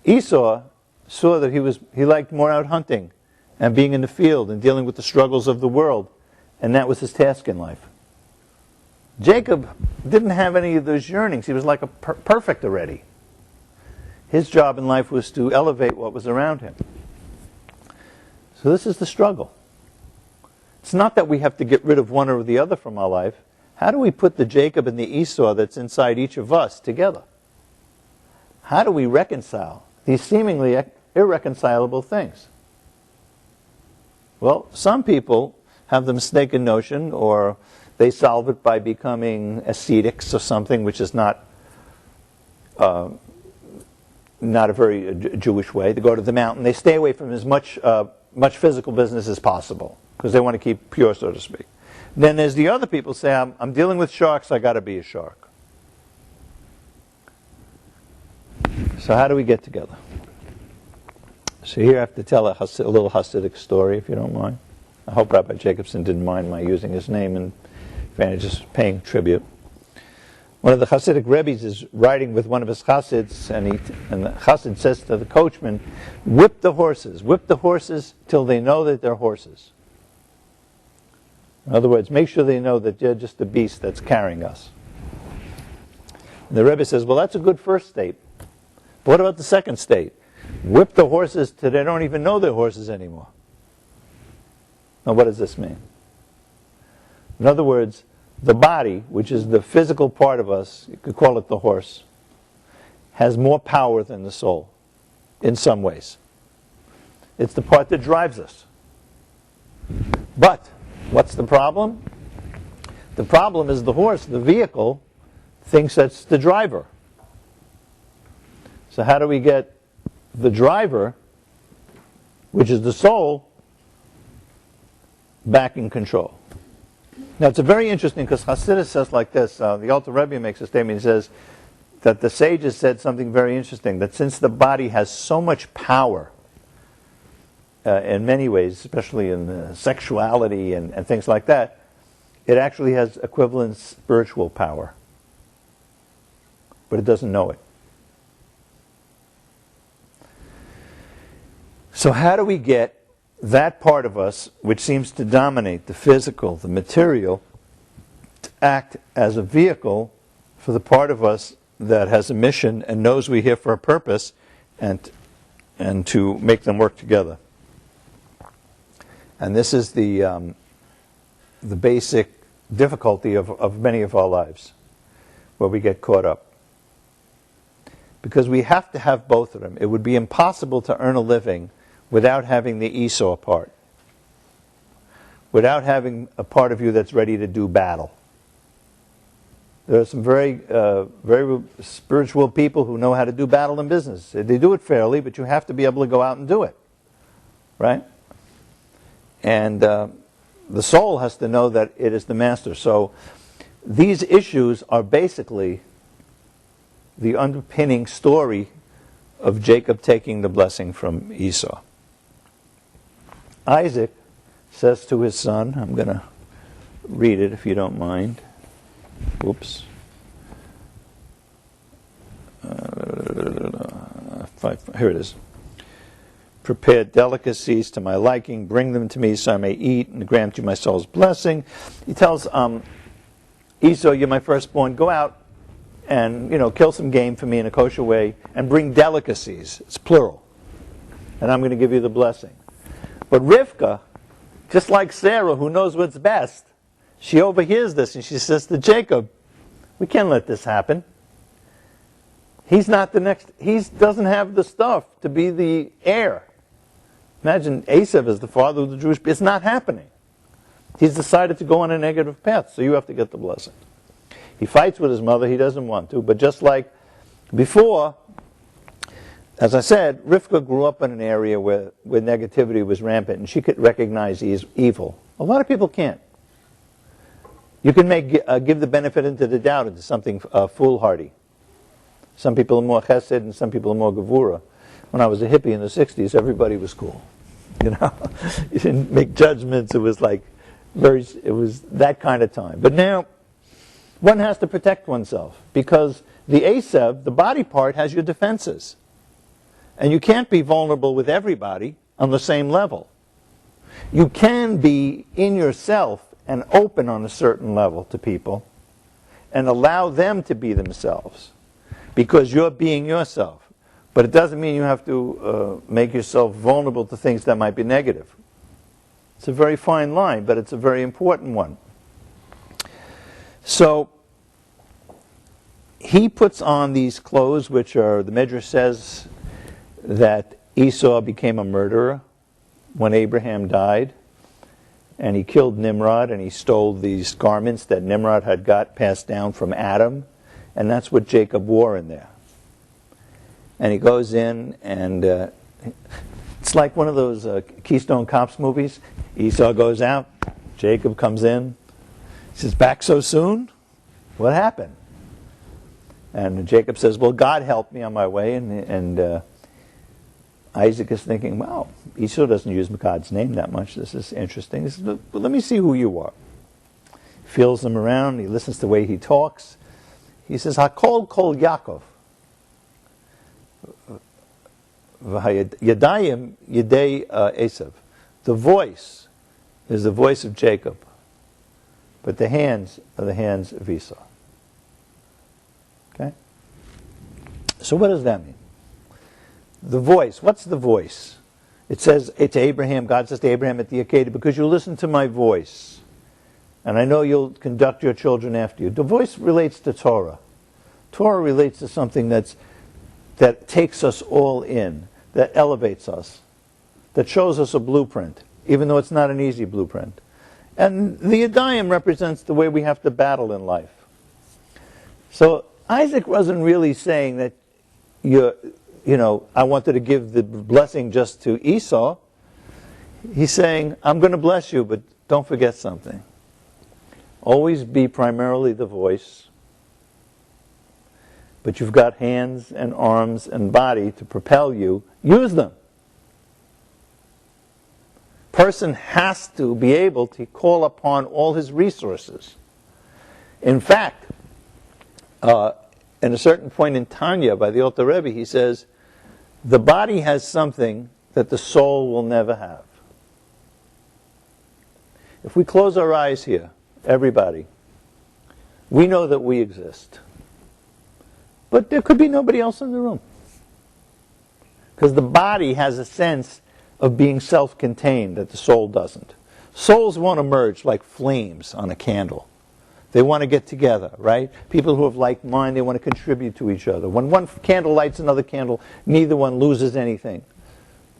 Esau saw that he liked more out hunting and being in the field and dealing with the struggles of the world, and that was his task in life. Jacob didn't have any of those yearnings. He was like a perfect already. His job in life was to elevate what was around him. So this is the struggle. It's not that we have to get rid of one or the other from our life. How do we put the Jacob and the Esau that's inside each of us together? How do we reconcile these seemingly irreconcilable things? Well, some people have the mistaken notion, or they solve it by becoming ascetics or something, which is not a very Jewish way. They go to the mountain. They stay away from as much physical business as possible because they want to keep pure, so to speak. Then there's the other people say, I'm dealing with sharks, I got to be a shark. So how do we get together? So here I have to tell a little Hasidic story, if you don't mind. I hope Rabbi Jacobson didn't mind my using his name and just paying tribute. One of the Hasidic Rebbes is riding with one of his Hasids, and the Hasid says to the coachman, whip the horses till they know that they're horses. In other words, make sure they know that you're just a beast that's carrying us. And the Rebbe says, well, that's a good first state. But what about the second state? Whip the horses till they don't even know they're horses anymore. Now, what does this mean? In other words, the body, which is the physical part of us, you could call it the horse, has more power than the soul in some ways. It's the part that drives us. But what's the problem? The problem is the horse, the vehicle, thinks that's the driver. So how do we get the driver, which is the soul, back in control? Now it's a very interesting, because Hasidus says like this, the Alter Rebbe makes a statement, he says that the sages said something very interesting, that since the body has so much power in many ways, especially in sexuality and things like that, it actually has equivalent spiritual power. But it doesn't know it. So how do we get that part of us, which seems to dominate the physical, the material, to act as a vehicle for the part of us that has a mission and knows we're here for a purpose, and to make them work together? And this is the basic difficulty of many of our lives, where we get caught up. Because we have to have both of them. It would be impossible to earn a living without having the Esau part, without having a part of you that's ready to do battle. There are some very spiritual people who know how to do battle in business. They do it fairly, but you have to be able to go out and do it, right? And the soul has to know that it is the master. So these issues are basically the underpinning story of Jacob taking the blessing from Esau. Isaac says to his son, I'm going to read it if you don't mind. Whoops. Here it is. Prepare delicacies to my liking, bring them to me so I may eat and grant you my soul's blessing. He tells Esau, you're my firstborn, go out and kill some game for me in a kosher way and bring delicacies. It's plural. and I'm going to give you the blessing. But Rivka, just like Sarah, who knows what's best, she overhears this and she says to Jacob, we can't let this happen. He's not the next, he doesn't have the stuff to be the heir. Imagine Esav as the father of the Jewish people. It's not happening. He's decided to go on a negative path, so you have to get the blessing. He fights with his mother, he doesn't want to, but just like before, as I said, Rivka grew up in an area where negativity was rampant, and she could recognize evil. A lot of people can't. You can give the benefit into the doubt into something foolhardy. Some people are more chesed and some people are more gevura. When I was a hippie in the 60s, everybody was cool. You know, you didn't make judgments. It was like it was that kind of time. But now, one has to protect oneself because the Esav, the body part, has your defenses. And you can't be vulnerable with everybody on the same level. You can be in yourself and open on a certain level to people and allow them to be themselves because you're being yourself. But it doesn't mean you have to make yourself vulnerable to things that might be negative. It's a very fine line, but it's a very important one. So he puts on these clothes, which are, the Midrash says that Esau became a murderer when Abraham died, and he killed Nimrod, and he stole these garments that Nimrod had got passed down from Adam, and that's what Jacob wore in there. And he goes in, and it's like one of those Keystone Cops movies. Esau goes out, Jacob comes in, he says, back so soon? What happened? And Jacob says, well, God helped me on my way, and Isaac is thinking, wow, Esau doesn't use God's name that much. This is interesting. He says, well, let me see who you are. He feels him around. He listens to the way he talks. He says, Hakol kol Yaakov. Yadayim yedei Esav. The voice is the voice of Jacob, but the hands are the hands of Esau. Okay? So what does that mean? The voice. What's the voice? It says to Abraham, God says to Abraham at the Akedah, because you listen to my voice, and I know you'll conduct your children after you. The voice relates to Torah. Torah relates to something that takes us all in, that elevates us, that shows us a blueprint, even though it's not an easy blueprint. And the Yadayim represents the way we have to battle in life. So Isaac wasn't really saying that I wanted to give the blessing just to Esau. He's saying, I'm going to bless you, but don't forget something. Always be primarily the voice, but you've got hands and arms and body to propel you. Use them. Person has to be able to call upon all his resources. In fact, at a certain point in Tanya by the Alter Rebbe, he says, the body has something that the soul will never have. If we close our eyes here, everybody, we know that we exist. But there could be nobody else in the room. Because the body has a sense of being self-contained that the soul doesn't. Souls want to merge like flames on a candle. They want to get together, right? People who have like mind, they want to contribute to each other. When one candle lights another candle, neither one loses anything.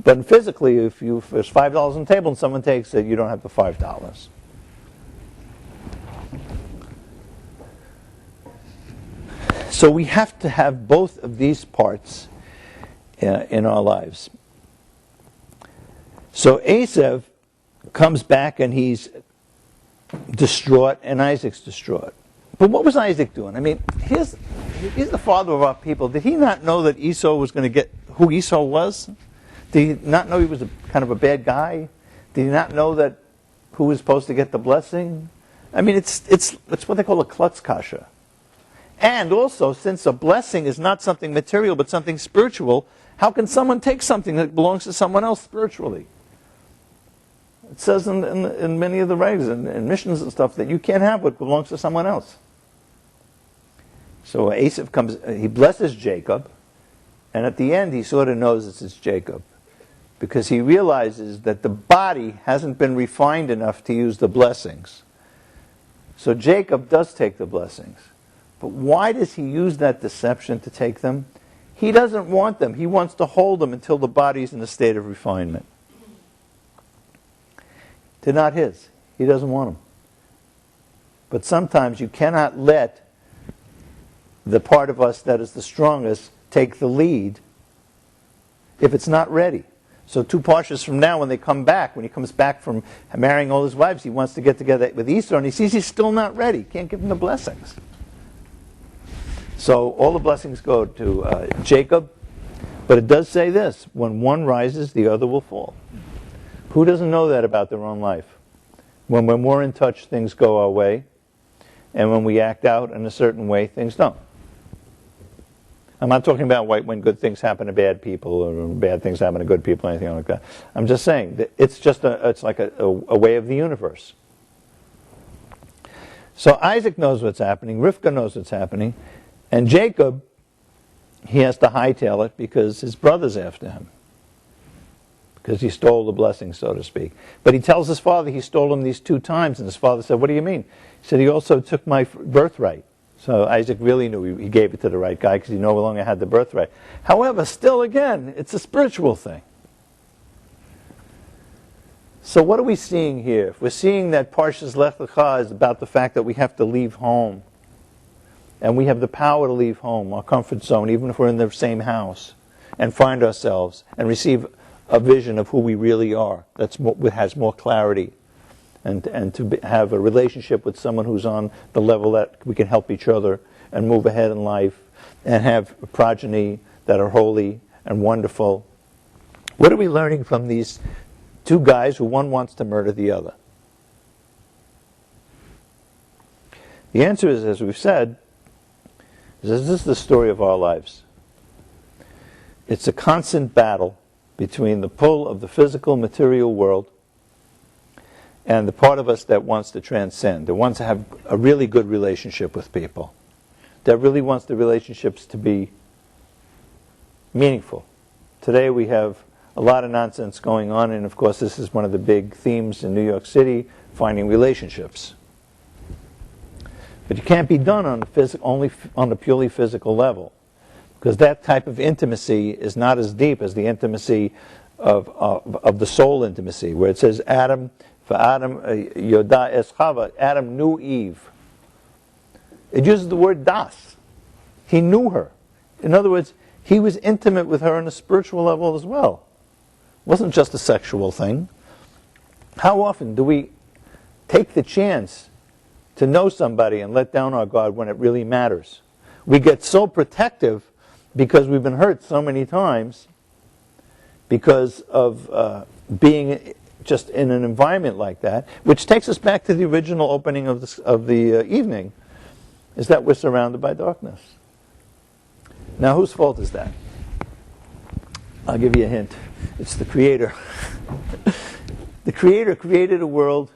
But physically, if there's $5 on the table and someone takes it, you don't have the $5. So we have to have both of these parts in our lives. So Esav comes back and he's distraught, and Isaac's distraught. But what was Isaac doing? I mean, he's the father of our people. Did he not know that Esau was going to get who Esau was? Did he not know he was kind of a bad guy? Did he not know that who was supposed to get the blessing? I mean, it's what they call a klutz kasha. And also, since a blessing is not something material but something spiritual, how can someone take something that belongs to someone else spiritually? It says in many of the regs and missions and stuff that you can't have what belongs to someone else. So Esav comes, he blesses Jacob, and at the end he sort of knows it's Jacob. because he realizes that the body hasn't been refined enough to use the blessings. So Jacob does take the blessings. But why does he use that deception to take them? He doesn't want them. He wants to hold them until the body's in a state of refinement. They're not his. He doesn't want them. But sometimes you cannot let the part of us that is the strongest take the lead if it's not ready. So 2 parshas from now, when they come back, when he comes back from marrying all his wives, he wants to get together with Esau, and he sees he's still not ready. Can't give him the blessings. So all the blessings go to Jacob, but it does say this: when one rises, the other will fall. Who doesn't know that about their own life? When we're in touch, things go our way, and when we act out in a certain way, things don't. I'm not talking about when good things happen to bad people or bad things happen to good people or anything like that. I'm just saying that it's like a way of the universe. So Isaac knows what's happening, Rivka knows what's happening, and Jacob, he has to hightail it because his brother's after him. Because he stole the blessing, so to speak. But he tells his father he stole them these 2 times, and his father said, "What do you mean?" He said, "He also took my birthright." So Isaac really knew he gave it to the right guy because he no longer had the birthright. However, still again, it's a spiritual thing. So what are we seeing here? We're seeing that Parshas Lech Lecha is about the fact that we have to leave home. And we have the power to leave home, our comfort zone, even if we're in the same house, and find ourselves and receive a vision of who we really are that has more clarity. And to have a relationship with someone who's on the level that we can help each other and move ahead in life and have a progeny that are holy and wonderful. What are we learning from these 2 guys who one wants to murder the other? The answer is, as we've said, this is the story of our lives. It's a constant battle between the pull of the physical material world and the part of us that wants to transcend, that wants to have a really good relationship with people, that really wants the relationships to be meaningful. Today we have a lot of nonsense going on, and of course this is one of the big themes in New York City, finding relationships. But it can't be done on only on a purely physical level, because that type of intimacy is not as deep as the intimacy of the soul intimacy, where it says Adam Yoda es Chava, Adam knew Eve. It uses the word das. He knew her. In other words, he was intimate with her on a spiritual level as well. It wasn't just a sexual thing. How often do we take the chance to know somebody and let down our guard when it really matters? We get so protective because we've been hurt so many times because of being just in an environment like that, which takes us back to the original opening of the evening, is that we're surrounded by darkness. Now, whose fault is that? I'll give you a hint. It's the Creator. The Creator created a world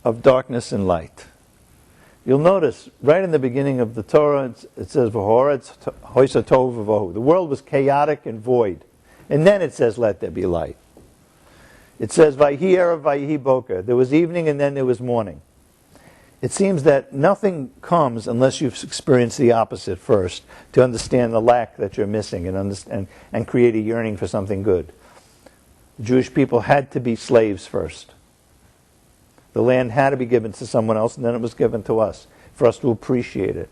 of darkness and light. You'll notice, right in the beginning of the Torah, it says, V'horetz hoisa tov v'vohu. The world was chaotic and void. And then it says, let there be light. It says, Vayhi erev vayhi boker. There was evening and then there was morning. It seems that nothing comes unless you've experienced the opposite first to understand the lack that you're missing and create a yearning for something good. The Jewish people had to be slaves first. The land had to be given to someone else, and then it was given to us for us to appreciate it.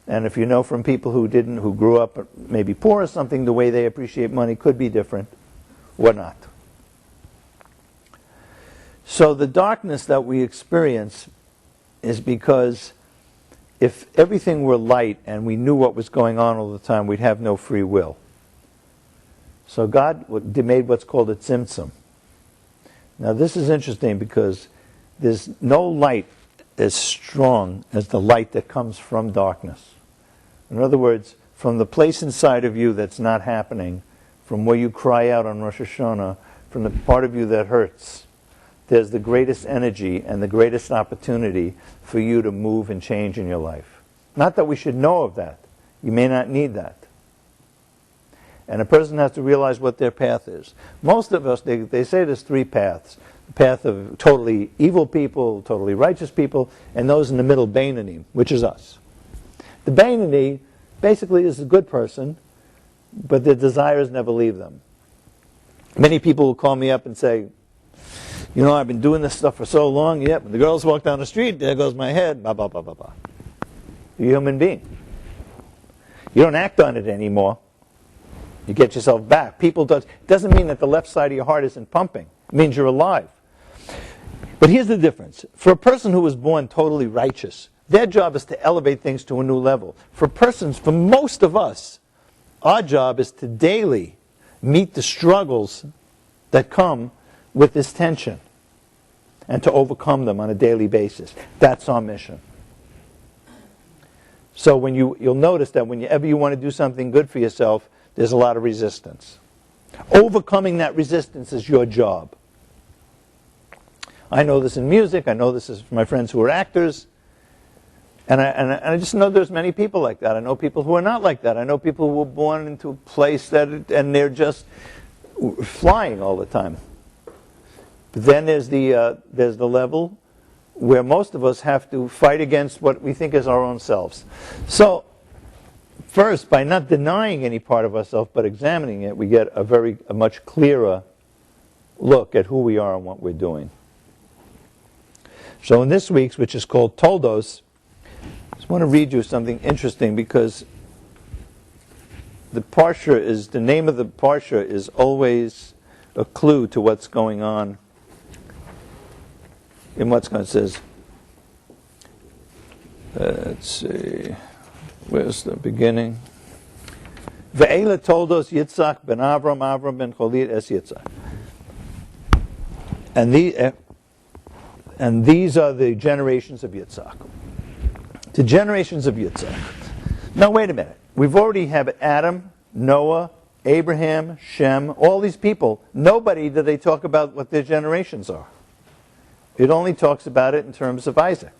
And if you know from people who grew up maybe poor or something, the way they appreciate money could be different or not. So the darkness that we experience is because if everything were light and we knew what was going on all the time, we'd have no free will. So God made what's called a tzimtzum. Now this is interesting because there's no light as strong as the light that comes from darkness. In other words, from the place inside of you that's not happening, from where you cry out on Rosh Hashanah, from the part of you that hurts, there's the greatest energy and the greatest opportunity for you to move and change in your life. Not that we should know of that. You may not need that. And a person has to realize what their path is. Most of us, they say there's three paths. The path of totally evil people, totally righteous people, and those in the middle, Bainani, which is us. The Bainani basically is a good person, but their desires never leave them. Many people will call me up and say, you know, I've been doing this stuff for so long, yep, when the girls walk down the street, there goes my head, blah, blah, blah, blah, blah. You're a human being. You don't act on it anymore. You get yourself back. It doesn't mean that the left side of your heart isn't pumping. It means you're alive. But here's the difference. For a person who was born totally righteous, their job is to elevate things to a new level. For most of us, our job is to daily meet the struggles that come with this tension and to overcome them on a daily basis. That's our mission. So you'll notice that whenever you want to do something good for yourself, there's a lot of resistance. Overcoming that resistance is your job. I know this in music. I know this is from my friends who are actors. And I just know there's many people like that. I know people who are not like that. I know people who were born into a place and they're just flying all the time. But then there's the level where most of us have to fight against what we think is our own selves. So, first, by not denying any part of ourselves but examining it, we get a much clearer look at who we are and what we're doing. So in this week's, which is called Toldot, I just want to read you something interesting because the name of the parsha is always a clue to what's going on. In what's going, it says, let's see, where's the beginning? Ve'ela Toldos Yitzchak ben Avram, Avram ben Cholit es Yitzchak. And these are the generations of Yitzchak. The generations of Yitzchak. Now wait a minute. We've already have Adam, Noah, Abraham, Shem, all these people. Nobody do they talk about what their generations are. It only talks about it in terms of Isaac.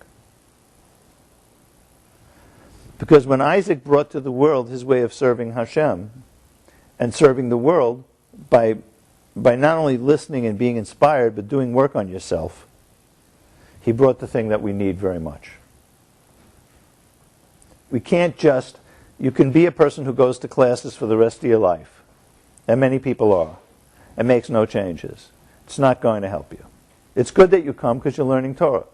Because when Isaac brought to the world his way of serving Hashem and serving the world by not only listening and being inspired, but doing work on yourself, he brought the thing that we need very much. You can be a person who goes to classes for the rest of your life, and many people are, and makes no changes. It's not going to help you. It's good that you come because you're learning Torah.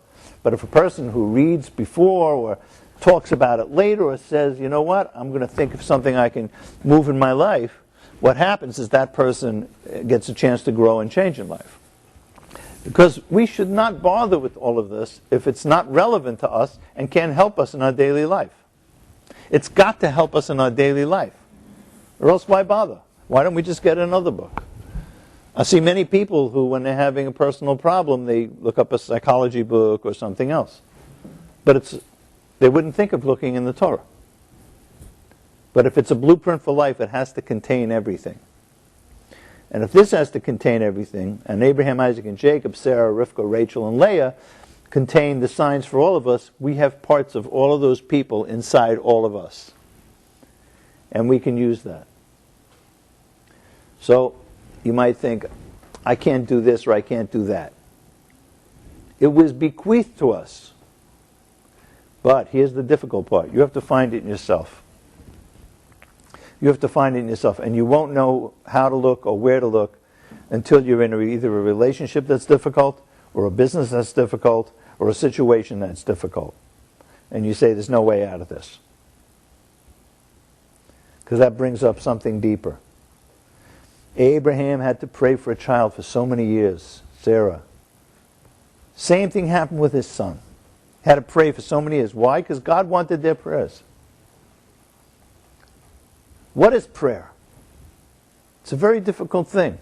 But if a person who reads before or talks about it later or says, you know what, I'm going to think of something I can move in my life, what happens is that person gets a chance to grow and change in life. Because we should not bother with all of this if it's not relevant to us and can't help us in our daily life. It's got to help us in our daily life. Or else why bother? Why don't we just get another book? I see many people who, when they're having a personal problem, they look up a psychology book or something else. But they wouldn't think of looking in the Torah. But if it's a blueprint for life, it has to contain everything. And if this has to contain everything, and Abraham, Isaac, and Jacob, Sarah, Rivka, Rachel, and Leah contain the signs for all of us, we have parts of all of those people inside all of us. And we can use that. So, you might think, I can't do this or I can't do that. It was bequeathed to us. But here's the difficult part. You have to find it in yourself. You have to find it in yourself. And you won't know how to look or where to look until you're in either a relationship that's difficult or a business that's difficult or a situation that's difficult. And you say, there's no way out of this. Because that brings up something deeper. Abraham had to pray for a child for so many years. Sarah. Same thing happened with his son. Had to pray for so many years. Why? Because God wanted their prayers. What is prayer? It's a very difficult thing.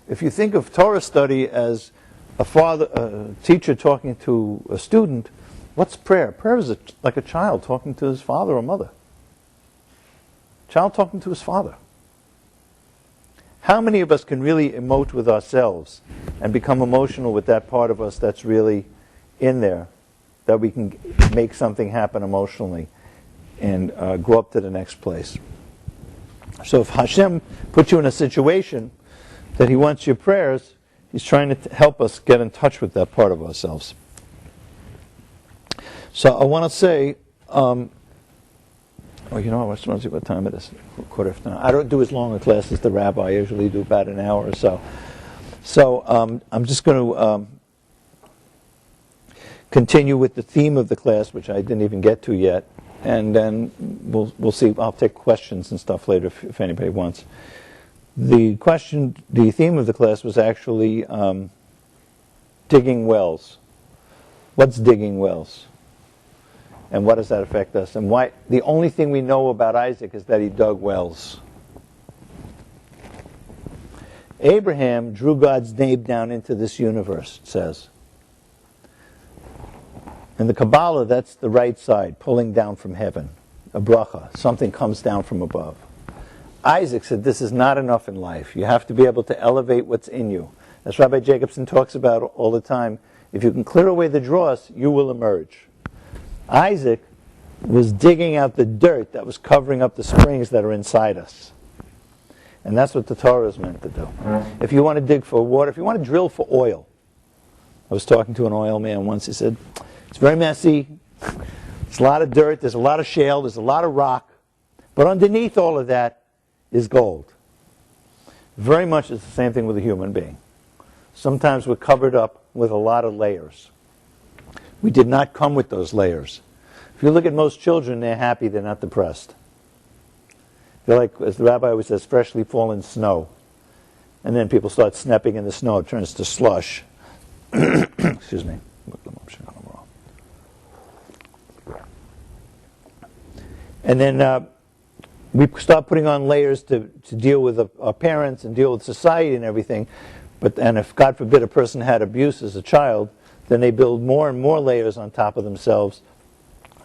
If you think of Torah study as a teacher talking to a student, what's prayer? Prayer is like a child talking to his father or mother. Child talking to his father. How many of us can really emote with ourselves and become emotional with that part of us that's really in there, that we can make something happen emotionally and grow up to the next place? So if Hashem puts you in a situation that He wants your prayers, He's trying to help us get in touch with that part of ourselves. So I want to say, I just want to see what time it is. 9:15. I don't do as long a class as the rabbi. I usually do about an hour or so. So I'm just going to continue with the theme of the class, which I didn't even get to yet, and then we'll see. I'll take questions and stuff later if anybody wants. The theme of the class was actually digging wells. What's digging wells? And what does that affect us? And why? The only thing we know about Isaac is that he dug wells. Abraham drew God's name down into this universe, it says. In the Kabbalah, that's the right side, pulling down from heaven. A bracha, something comes down from above. Isaac said this is not enough in life. You have to be able to elevate what's in you. As Rabbi Jacobson talks about all the time, if you can clear away the dross, you will emerge. Isaac was digging out the dirt that was covering up the springs that are inside us. And that's what the Torah is meant to do. If you want to dig for water, if you want to drill for oil. I was talking to an oil man once. He said, it's very messy. There's a lot of dirt. There's a lot of shale. There's a lot of rock. But underneath all of that is gold. Very much it's the same thing with a human being. Sometimes we're covered up with a lot of layers. We did not come with those layers. If you look at most children, they're happy, they're not depressed. They're like, as the rabbi always says, freshly fallen snow. And then people start snapping in the snow, it turns to slush. Excuse me. And then we start putting on layers to deal with our parents and deal with society and everything. And if, God forbid, a person had abuse as a child, then they build more and more layers on top of themselves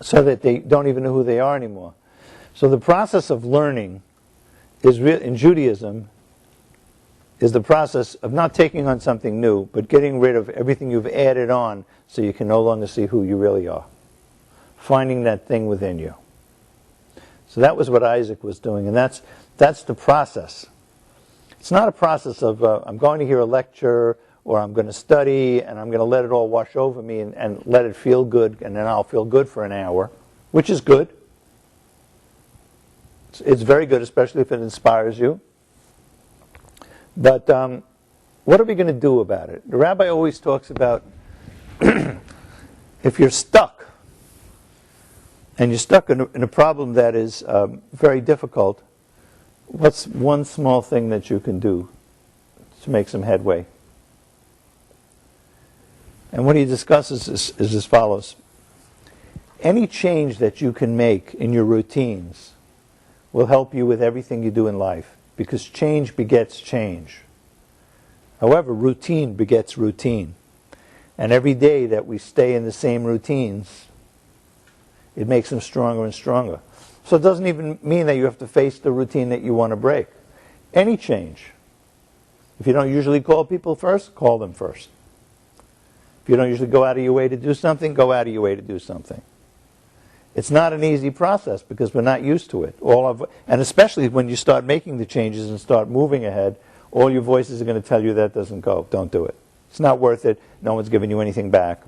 so that they don't even know who they are anymore. So the process of learning in Judaism is the process of not taking on something new, but getting rid of everything you've added on so you can no longer see who you really are. Finding that thing within you. So that was what Isaac was doing, and that's the process. It's not a process of I'm going to hear a lecture or I'm going to study and I'm going to let it all wash over me and let it feel good, and then I'll feel good for an hour, which is good. It's very good, especially if it inspires you. But what are we going to do about it? The rabbi always talks about if you're stuck, and you're stuck in a problem that is very difficult, what's one small thing that you can do to make some headway? And what he discusses is as follows. Any change that you can make in your routines will help you with everything you do in life, because change begets change. However, routine begets routine. And every day that we stay in the same routines, it makes them stronger and stronger. So it doesn't even mean that you have to face the routine that you want to break. Any change. If you don't usually call people first, call them first. If you don't usually go out of your way to do something, go out of your way to do something. It's not an easy process because we're not used to it. And especially when you start making the changes and start moving ahead, all your voices are going to tell you that doesn't go. Don't do it. It's not worth it. No one's giving you anything back.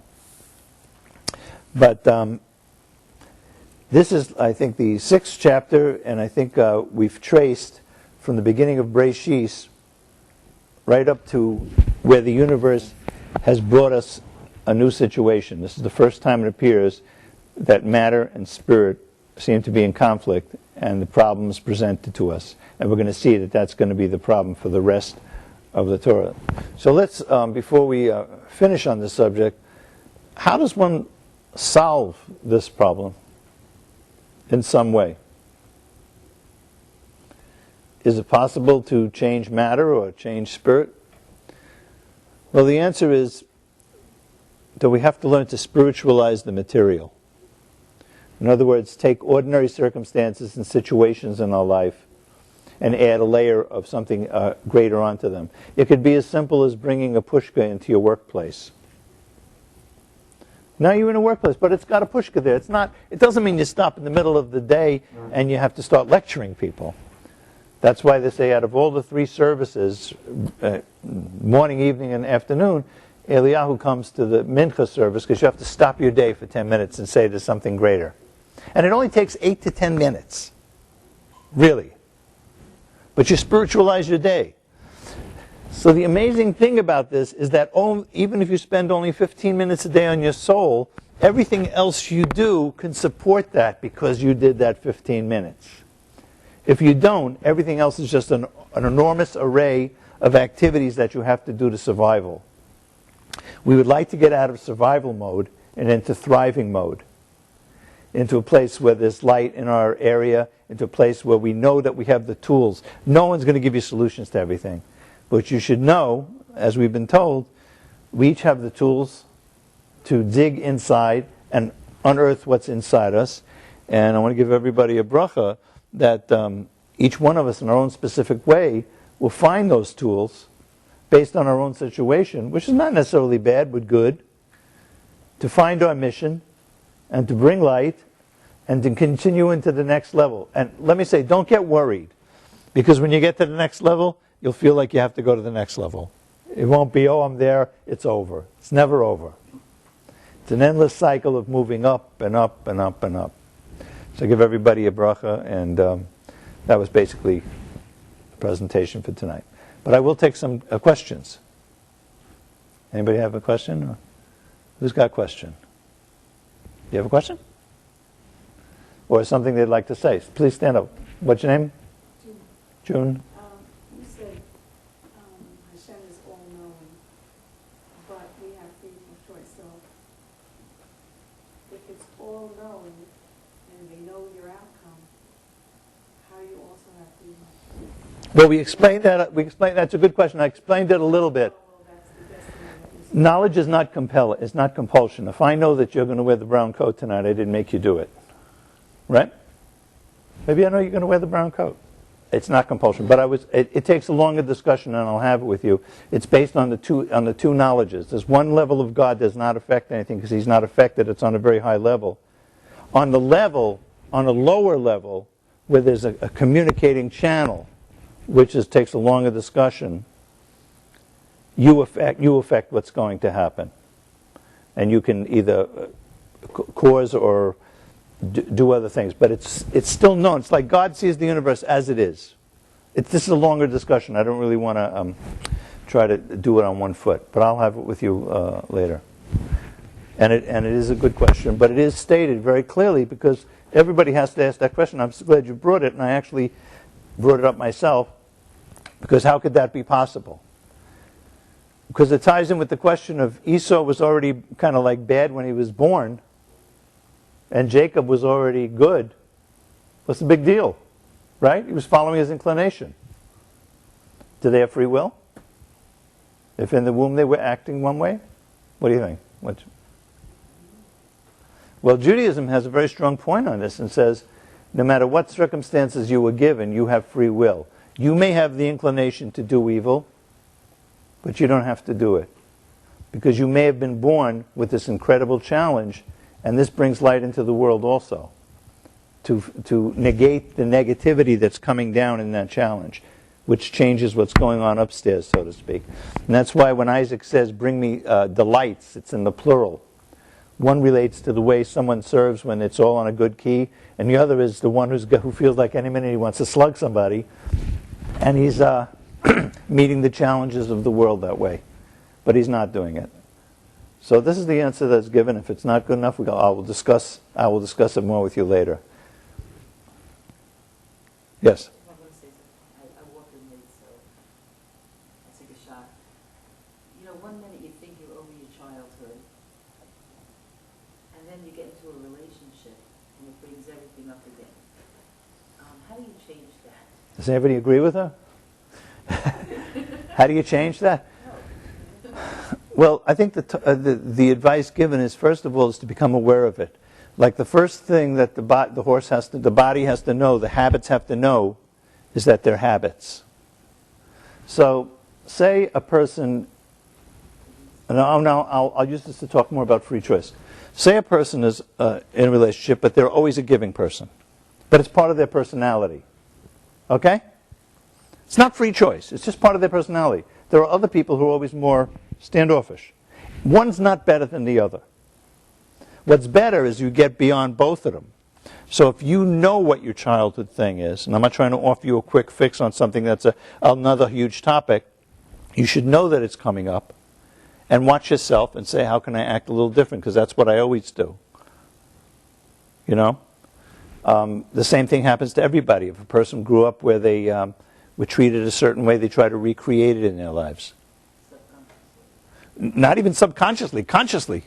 But this is, I think, the 6th chapter, and I think we've traced from the beginning of Breshis right up to where the universe has brought us a new situation. This is the first time it appears that matter and spirit seem to be in conflict, and the problems presented to us. And we're going to see that that's going to be the problem for the rest of the Torah. So let's, before we finish on this subject, how does one solve this problem in some way? Is it possible to change matter or change spirit? Well, the answer is that we have to learn to spiritualize the material. In other words, take ordinary circumstances and situations in our life and add a layer of something greater onto them. It could be as simple as bringing a pushka into your workplace. Now you're in a workplace, but it's got a pushka there. It doesn't mean you stop in the middle of the day and you have to start lecturing people. That's why they say out of all the 3 services, morning, evening, and afternoon, Eliyahu comes to the Mincha service because you have to stop your day for 10 minutes and say there's something greater. And it only takes 8 to 10 minutes. Really. But you spiritualize your day. So the amazing thing about this is that even if you spend only 15 minutes a day on your soul, everything else you do can support that because you did that 15 minutes. If you don't, everything else is just an enormous array of activities that you have to do to survival. We would like to get out of survival mode and into thriving mode. Into a place where there's light in our area, into a place where we know that we have the tools. No one's going to give you solutions to everything. But you should know, as we've been told, we each have the tools to dig inside and unearth what's inside us. And I want to give everybody a bracha that each one of us in our own specific way will find those tools based on our own situation, which is not necessarily bad, but good, to find our mission and to bring light and to continue into the next level. And let me say, don't get worried, because when you get to the next level, you'll feel like you have to go to the next level. It won't be, oh, I'm there, it's over. It's never over. It's an endless cycle of moving up and up and up and up. So I give everybody a bracha, and that was basically the presentation for tonight. But I will take some questions. Anybody have a question? Or who's got a question? Do you have a question? Or something they'd like to say? Please stand up. What's your name? June. June? You said Hashem is all-knowing, but we have freedom of choice. So if it's all-knowing and they know your outcome, how do you also have freedom of choice? Well, we explained that. That's a good question. I explained it a little bit. That's the destiny that you said. Knowledge is not it's not compulsion. If I know that you're going to wear the brown coat tonight, I didn't make you do it. Right? Maybe I know you're going to wear the brown coat. It's not compulsion, but it takes a longer discussion, and I'll have it with you. It's based on the two knowledges. There's one level of God does not affect anything because He's not affected. It's on a very high level. On a lower level, where there's a communicating channel, which takes a longer discussion, you affect what's going to happen, and you can either cause or do other things, but it's still known. It's like God sees the universe as it is. This is a longer discussion. I don't really want to try to do it on one foot, but I'll have it with you later. And it is a good question, but it is stated very clearly because everybody has to ask that question. I'm so glad you brought it, and I actually brought it up myself, because how could that be possible? Because it ties in with the question of Esau was already kind of like bad when he was born, and Jacob was already good. What's the big deal? Right? He was following his inclination. Do they have free will? If in the womb they were acting one way? What do you think? Well, Judaism has a very strong point on this and says, no matter what circumstances you were given, you have free will. You may have the inclination to do evil, but you don't have to do it. Because you may have been born with this incredible challenge, and this brings light into the world also, to negate the negativity that's coming down in that challenge, which changes what's going on upstairs, so to speak. And that's why when Isaac says, bring me the lights, it's in the plural. One relates to the way someone serves when it's all on a good key, and the other is the one who feels like any minute he wants to slug somebody, and he's meeting the challenges of the world that way. But he's not doing it. So this is the answer that's given. If it's not good enough, I will discuss it more with you later. Yes? I'm going to say something. I walk in late, so I'll take a shot. You know, one minute you think you're over your childhood, and then you get into a relationship, and it brings everything up again. How do you change that? Does anybody agree with her? How do you change that? Well, I think the advice given is, first of all, is to become aware of it. Like the first thing that the body has to know, the habits have to know, is that they're habits. So, say a person, and I'll use this to talk more about free choice. Say a person is in a relationship, but they're always a giving person. But it's part of their personality. Okay? It's not free choice. It's just part of their personality. There are other people who are always more standoffish. One's not better than the other. What's better is you get beyond both of them. So if you know what your childhood thing is, and I'm not trying to offer you a quick fix on something that's another huge topic, you should know that it's coming up and watch yourself and say, how can I act a little different? Because that's what I always do. You know? The same thing happens to everybody. If a person grew up where they were treated a certain way, they try to recreate it in their lives. Not even subconsciously, consciously.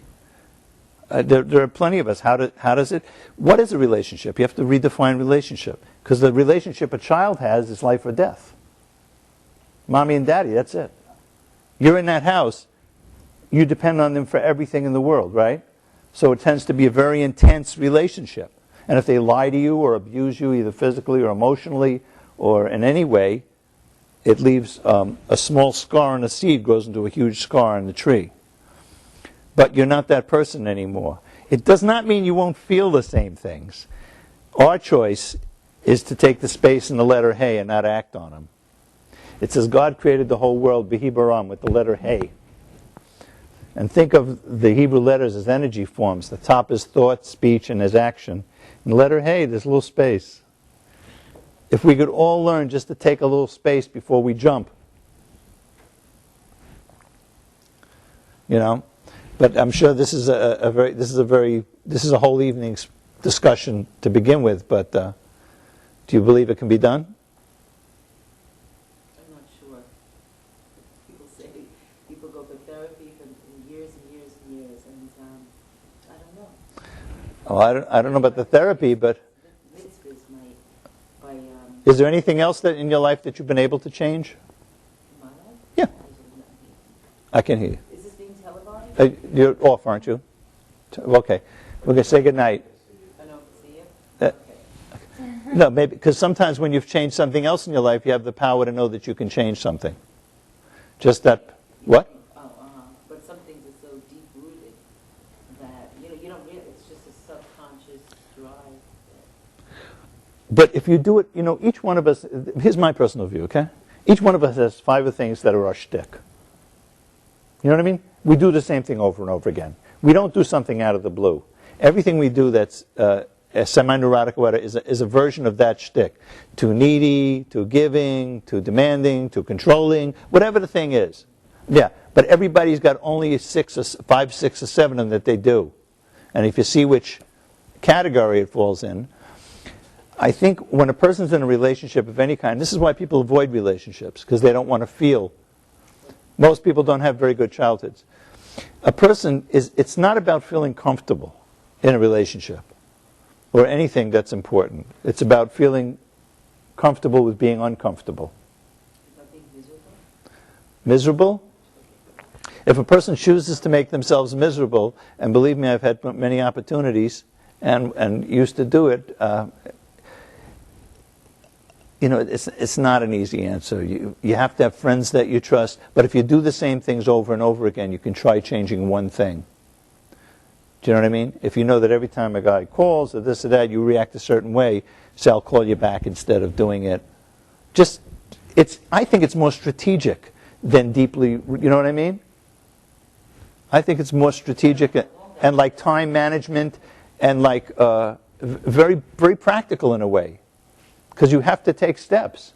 There are plenty of us. What is a relationship? You have to redefine relationship. Because the relationship a child has is life or death. Mommy and daddy, that's it. You're in that house, you depend on them for everything in the world, right? So it tends to be a very intense relationship. And if they lie to you or abuse you, either physically or emotionally or in any way, it leaves a small scar on a seed, grows into a huge scar on the tree. But you're not that person anymore. It does not mean you won't feel the same things. Our choice is to take the space in the letter Hey and not act on them. It says God created the whole world, Bihi Baram, with the letter Hey. And think of the Hebrew letters as energy forms. The top is thought, speech, and as action. In the letter Hey, there's a little space. If we could all learn just to take a little space before we jump. You know? But I'm sure this is a whole evening's discussion to begin with, but do you believe it can be done? I'm not sure. People say people go for therapy for years and years and years, and I don't know. Oh, I don't know about the therapy, but is there anything else that in your life that you've been able to change? In my life? Yeah. I can hear you. Is this being televised? You're off, aren't you? Okay. We're going to say goodnight. I don't see you? Okay. No, maybe, because sometimes when you've changed something else in your life, you have the power to know that you can change something. Just that, what? But some things are so deep-rooted that, you don't really, it's just a subconscious drive. But if you do it, each one of us, here's my personal view, okay? Each one of us has 5 things that are our shtick. You know what I mean? We do the same thing over and over again. We don't do something out of the blue. Everything we do that's semi-neurotic or whatever is a version of that shtick. Too needy, too giving, too demanding, too controlling, whatever the thing is. Yeah, but everybody's got only 5, 6, or 7 of them that they do. And if you see which category it falls in, I think when a person's in a relationship of any kind, this is why people avoid relationships, because they don't want to feel. Most people don't have very good childhoods. It's not about feeling comfortable in a relationship or anything that's important. It's about feeling comfortable with being uncomfortable. About being miserable? Miserable? If a person chooses to make themselves miserable, and believe me, I've had many opportunities and used to do it, it's not an easy answer. You have to have friends that you trust, but if you do the same things over and over again, you can try changing one thing. Do you know what I mean? If you know that every time a guy calls or this or that, you react a certain way, say, I'll call you back instead of doing it. I think it's more strategic than deeply, you know what I mean? I think it's more strategic and like time management and like very, very practical in a way. Because you have to take steps.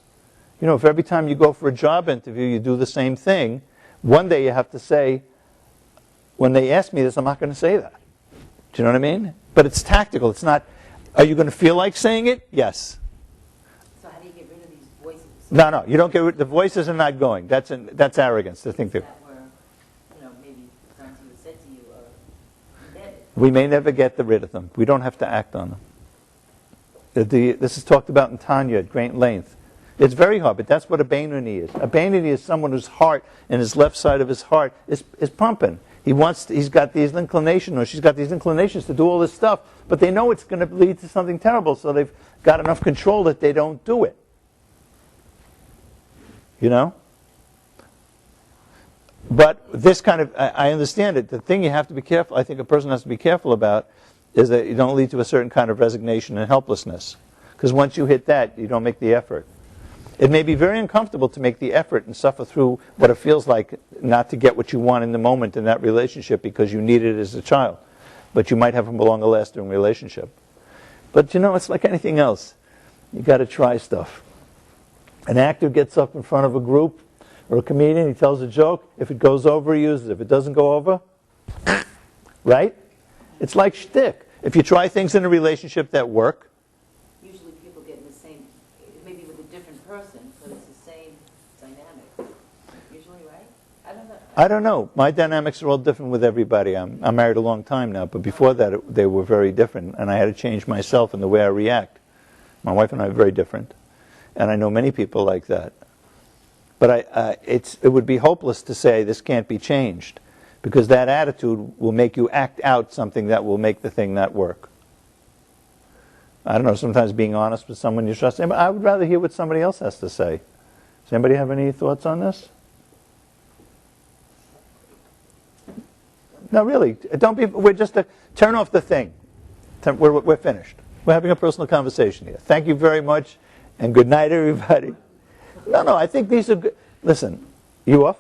If every time you go for a job interview, you do the same thing, one day you have to say, when they ask me this, I'm not going to say that. Do you know what I mean? But it's tactical. It's not, are you going to feel like saying it? Yes. So how do you get rid of these voices? No, you don't get rid, the voices are not going. That's arrogance to think that. Maybe times you said to you are embedded. We may never get rid of them. We don't have to act on them. This is talked about in Tanya at great length. It's very hard, but that's what a Beinoni is. A Beinoni is someone whose heart and his left side of his heart is pumping. He's got these inclinations, or she's got these inclinations to do all this stuff, but they know it's going to lead to something terrible, so they've got enough control that they don't do it. But this kind of, I understand it. The thing you have to be careful, I think a person has to be careful about, is that you don't lead to a certain kind of resignation and helplessness. Because once you hit that, you don't make the effort. It may be very uncomfortable to make the effort and suffer through what it feels like not to get what you want in the moment in that relationship because you need it as a child. But you might have a longer lasting relationship. But it's like anything else. You got to try stuff. An actor gets up in front of a group or a comedian, he tells a joke. If it goes over, he uses it. If it doesn't go over, right? It's like shtick. If you try things in a relationship that work, Usually people get in the same, maybe with a different person, but it's the same dynamic. Usually, right? I don't know. My dynamics are all different with everybody. I'm married a long time now, but before that they were very different, and I had to change myself and the way I react. My wife and I are very different, and I know many people like that. But it would be hopeless to say this can't be changed, because that attitude will make you act out something that will make the thing not work. I don't know, sometimes being honest with someone you trust. I would rather hear what somebody else has to say. Does anybody have any thoughts on this? No, really. Don't be. We're just turn off the thing. We're finished. We're having a personal conversation here. Thank you very much, and good night, everybody. No, I think these are good. Listen, you off?